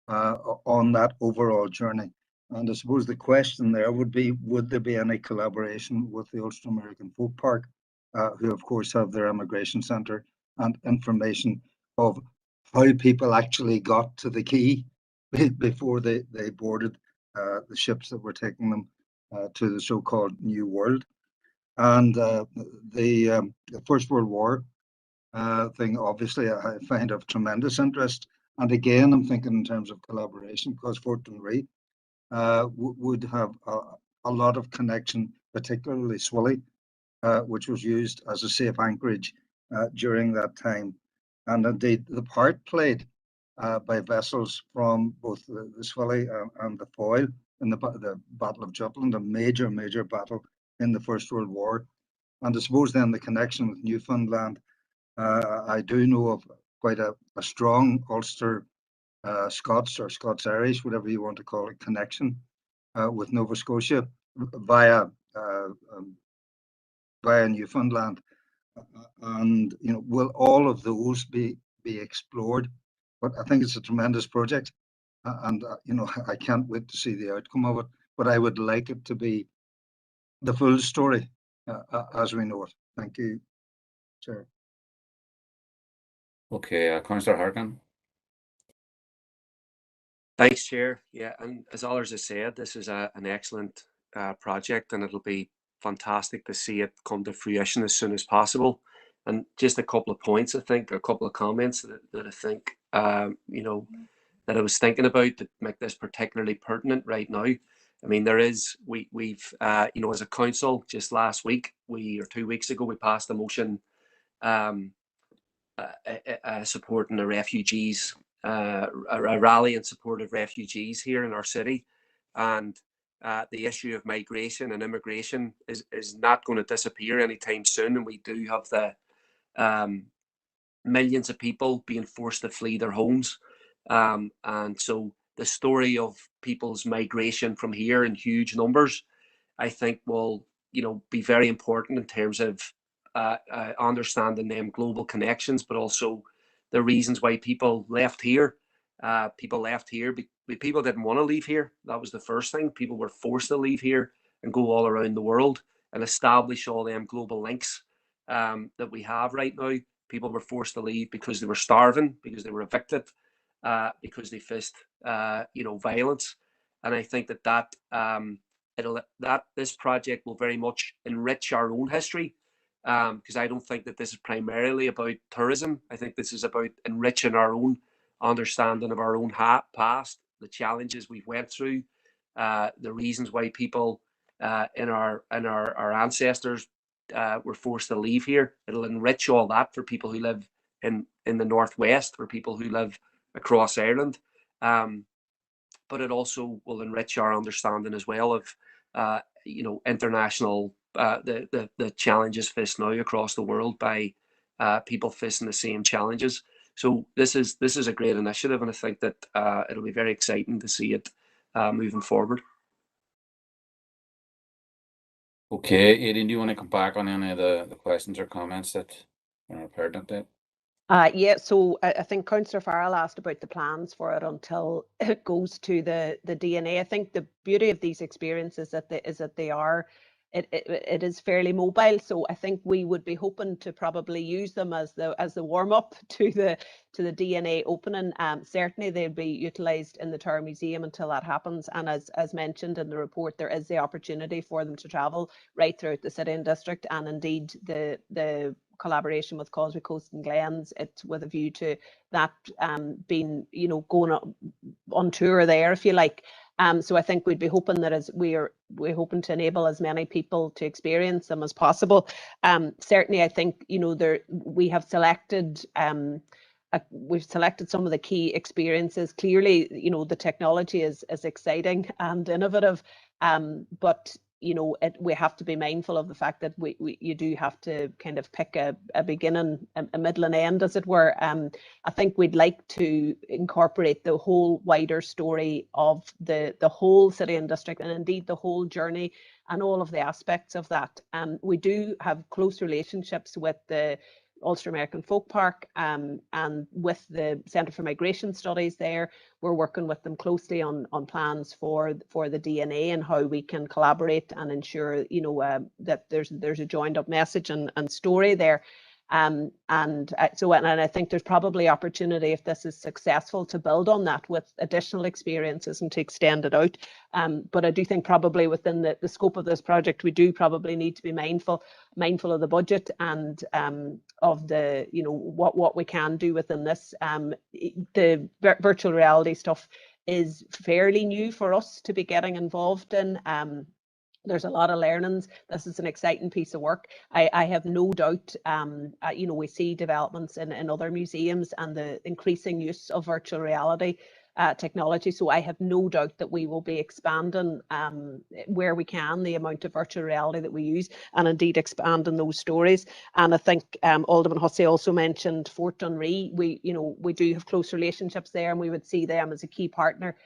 on that overall journey. And I suppose the question there would be, would there be any collaboration with the Ulster American Folk Park, who of course have their immigration centre, and information of how people actually got to the quay before they boarded the ships that were taking them to the so-called New World. And the First World War thing, obviously, I find of tremendous interest. And again, I'm thinking in terms of collaboration, because Fortin Reid would have a lot of connection, particularly Swilly, which was used as a safe anchorage during that time. And indeed, the part played by vessels from both the Swilly and the Foyle in the Battle of Jutland, a major battle in the First World War. And I suppose then the connection with Newfoundland, I do know of quite a strong Ulster Scots or Scots-Irish, whatever you want to call it, connection with Nova Scotia via Newfoundland. And will all of those be explored? But I think it's a tremendous project, and I can't wait to see the outcome of it. But I would like it to be the full story as we know it. Thank you, Chair. Okay, Councillor Harkin. Thanks, Chair. Yeah, and as others have said, this is an excellent project, and it'll be fantastic to see it come to fruition as soon as possible. And just a couple of points, I think, a couple of comments that I think, that I was thinking about that make this particularly pertinent right now. I mean, we've as a council, just last week, or 2 weeks ago, we passed a motion supporting the refugees, a rally in support of refugees here in our city. And the issue of migration and immigration is not going to disappear anytime soon. And we do have the millions of people being forced to flee their homes. And so the story of people's migration from here in huge numbers, I think will, be very important in terms of understanding them global connections, but also the reasons why people left here. People left here, people didn't want to leave here. That was the first thing. People were forced to leave here and go all around the world and establish all them global links that we have right now. People were forced to leave because they were starving, because they were evicted, because they faced, violence. And I think that this project will very much enrich our own history, because I don't think that this is primarily about tourism. I think this is about enriching our own understanding of our own past, the challenges we've went through, the reasons why people in our ancestors were forced to leave here. It'll enrich all that for people who live in the Northwest, for people who live across Ireland. But it also will enrich our understanding as well of international the challenges faced now across the world by people facing the same challenges. So this is a great initiative, and I think that it'll be very exciting to see it moving forward. Okay, Aidan, do you want to come back on any of the questions or comments that are pertinent there? Yeah, so I think Councillor Farrell asked about the plans for it until it goes to the DNA. I think the beauty of these experiences is that they are, it is fairly mobile. So I think we would be hoping to probably use them as the warm up to the DNA opening. Certainly they'll be utilised in the Tower Museum until that happens. And as mentioned in the report, there is the opportunity for them to travel right throughout the city and district, and indeed the collaboration with Causeway Coast and Glens, it's with a view to that being, going on tour there, if you like. So I think we'd be hoping that as we're hoping to enable as many people to experience them as possible. Certainly, I think, you know, we have selected we've selected some of the key experiences. Clearly, you know, the technology is exciting and innovative, but you know, we have to be mindful of the fact that you do have to kind of pick a beginning, a middle and end, as it were. I think we'd like to incorporate the whole wider story of the whole city and district, and indeed the whole journey and all of the aspects of that. We do have close relationships with the Ulster American Folk Park and with the Centre for Migration Studies there. We're working with them closely on plans for the DNA and how we can collaborate and ensure, you know, that there's a joined up message and story there. And I think there's probably opportunity, if this is successful, to build on that with additional experiences and to extend it out. But I do think probably within the scope of this project, we do probably need to be mindful of the budget and of the, you know, what we can do within this. The virtual reality stuff is fairly new for us to be getting involved in. There's a lot of learnings. This is an exciting piece of work. I have no doubt, you know, we see developments in other museums and the increasing use of virtual reality technology. So I have no doubt that we will be expanding where we can the amount of virtual reality that we use, and indeed expanding those stories. And I think Alderman Hussey also mentioned Fort Dunree. We do have close relationships there, and we would see them as a key partner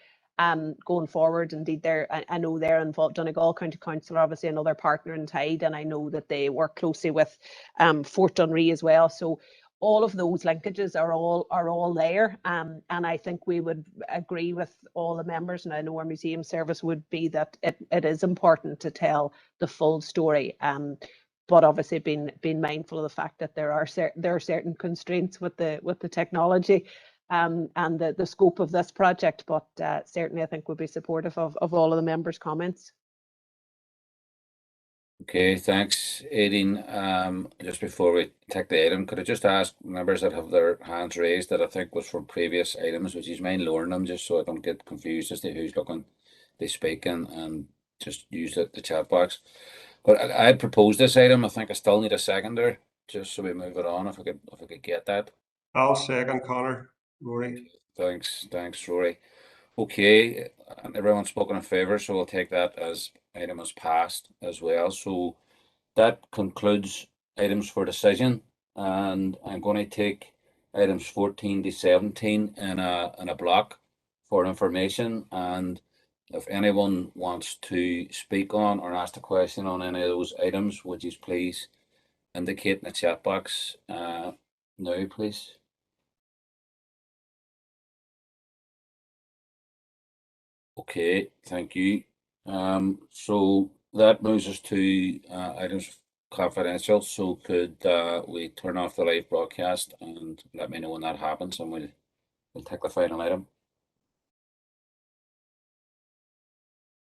going forward. Indeed, I know they're involved. Donegal County Council, obviously another partner in Tide, and I know that they work closely with Fort Dunree as well. So all of those linkages are all there, and I think we would agree with all the members, and I know our museum service would be, that it is important to tell the full story. But obviously being mindful of the fact that there are certain constraints with the technology and the scope of this project, but certainly I think we'll be supportive of all of the members' comments. Okay, thanks, Aideen. Just before we take the item, could I just ask members that have their hands raised that I think was from previous items, which is mind lowering them, just so I don't get confused as to who's looking to speak, and just use the chat box. But I proposed this item. I think I still need a seconder, just so we move it on. If I could get that. I'll second, Connor. Rory. Thanks, Rory. Okay, and everyone's spoken in favour, so we'll take that as item as passed as well. So that concludes items for decision, and I'm going to take items 14 to 17 in a block for information. And if anyone wants to speak on or ask a question on any of those items, would you please indicate in the chat box now, please. Okay, thank you. So that moves us to items confidential. So could we turn off the live broadcast and let me know when that happens, and we'll take the final item.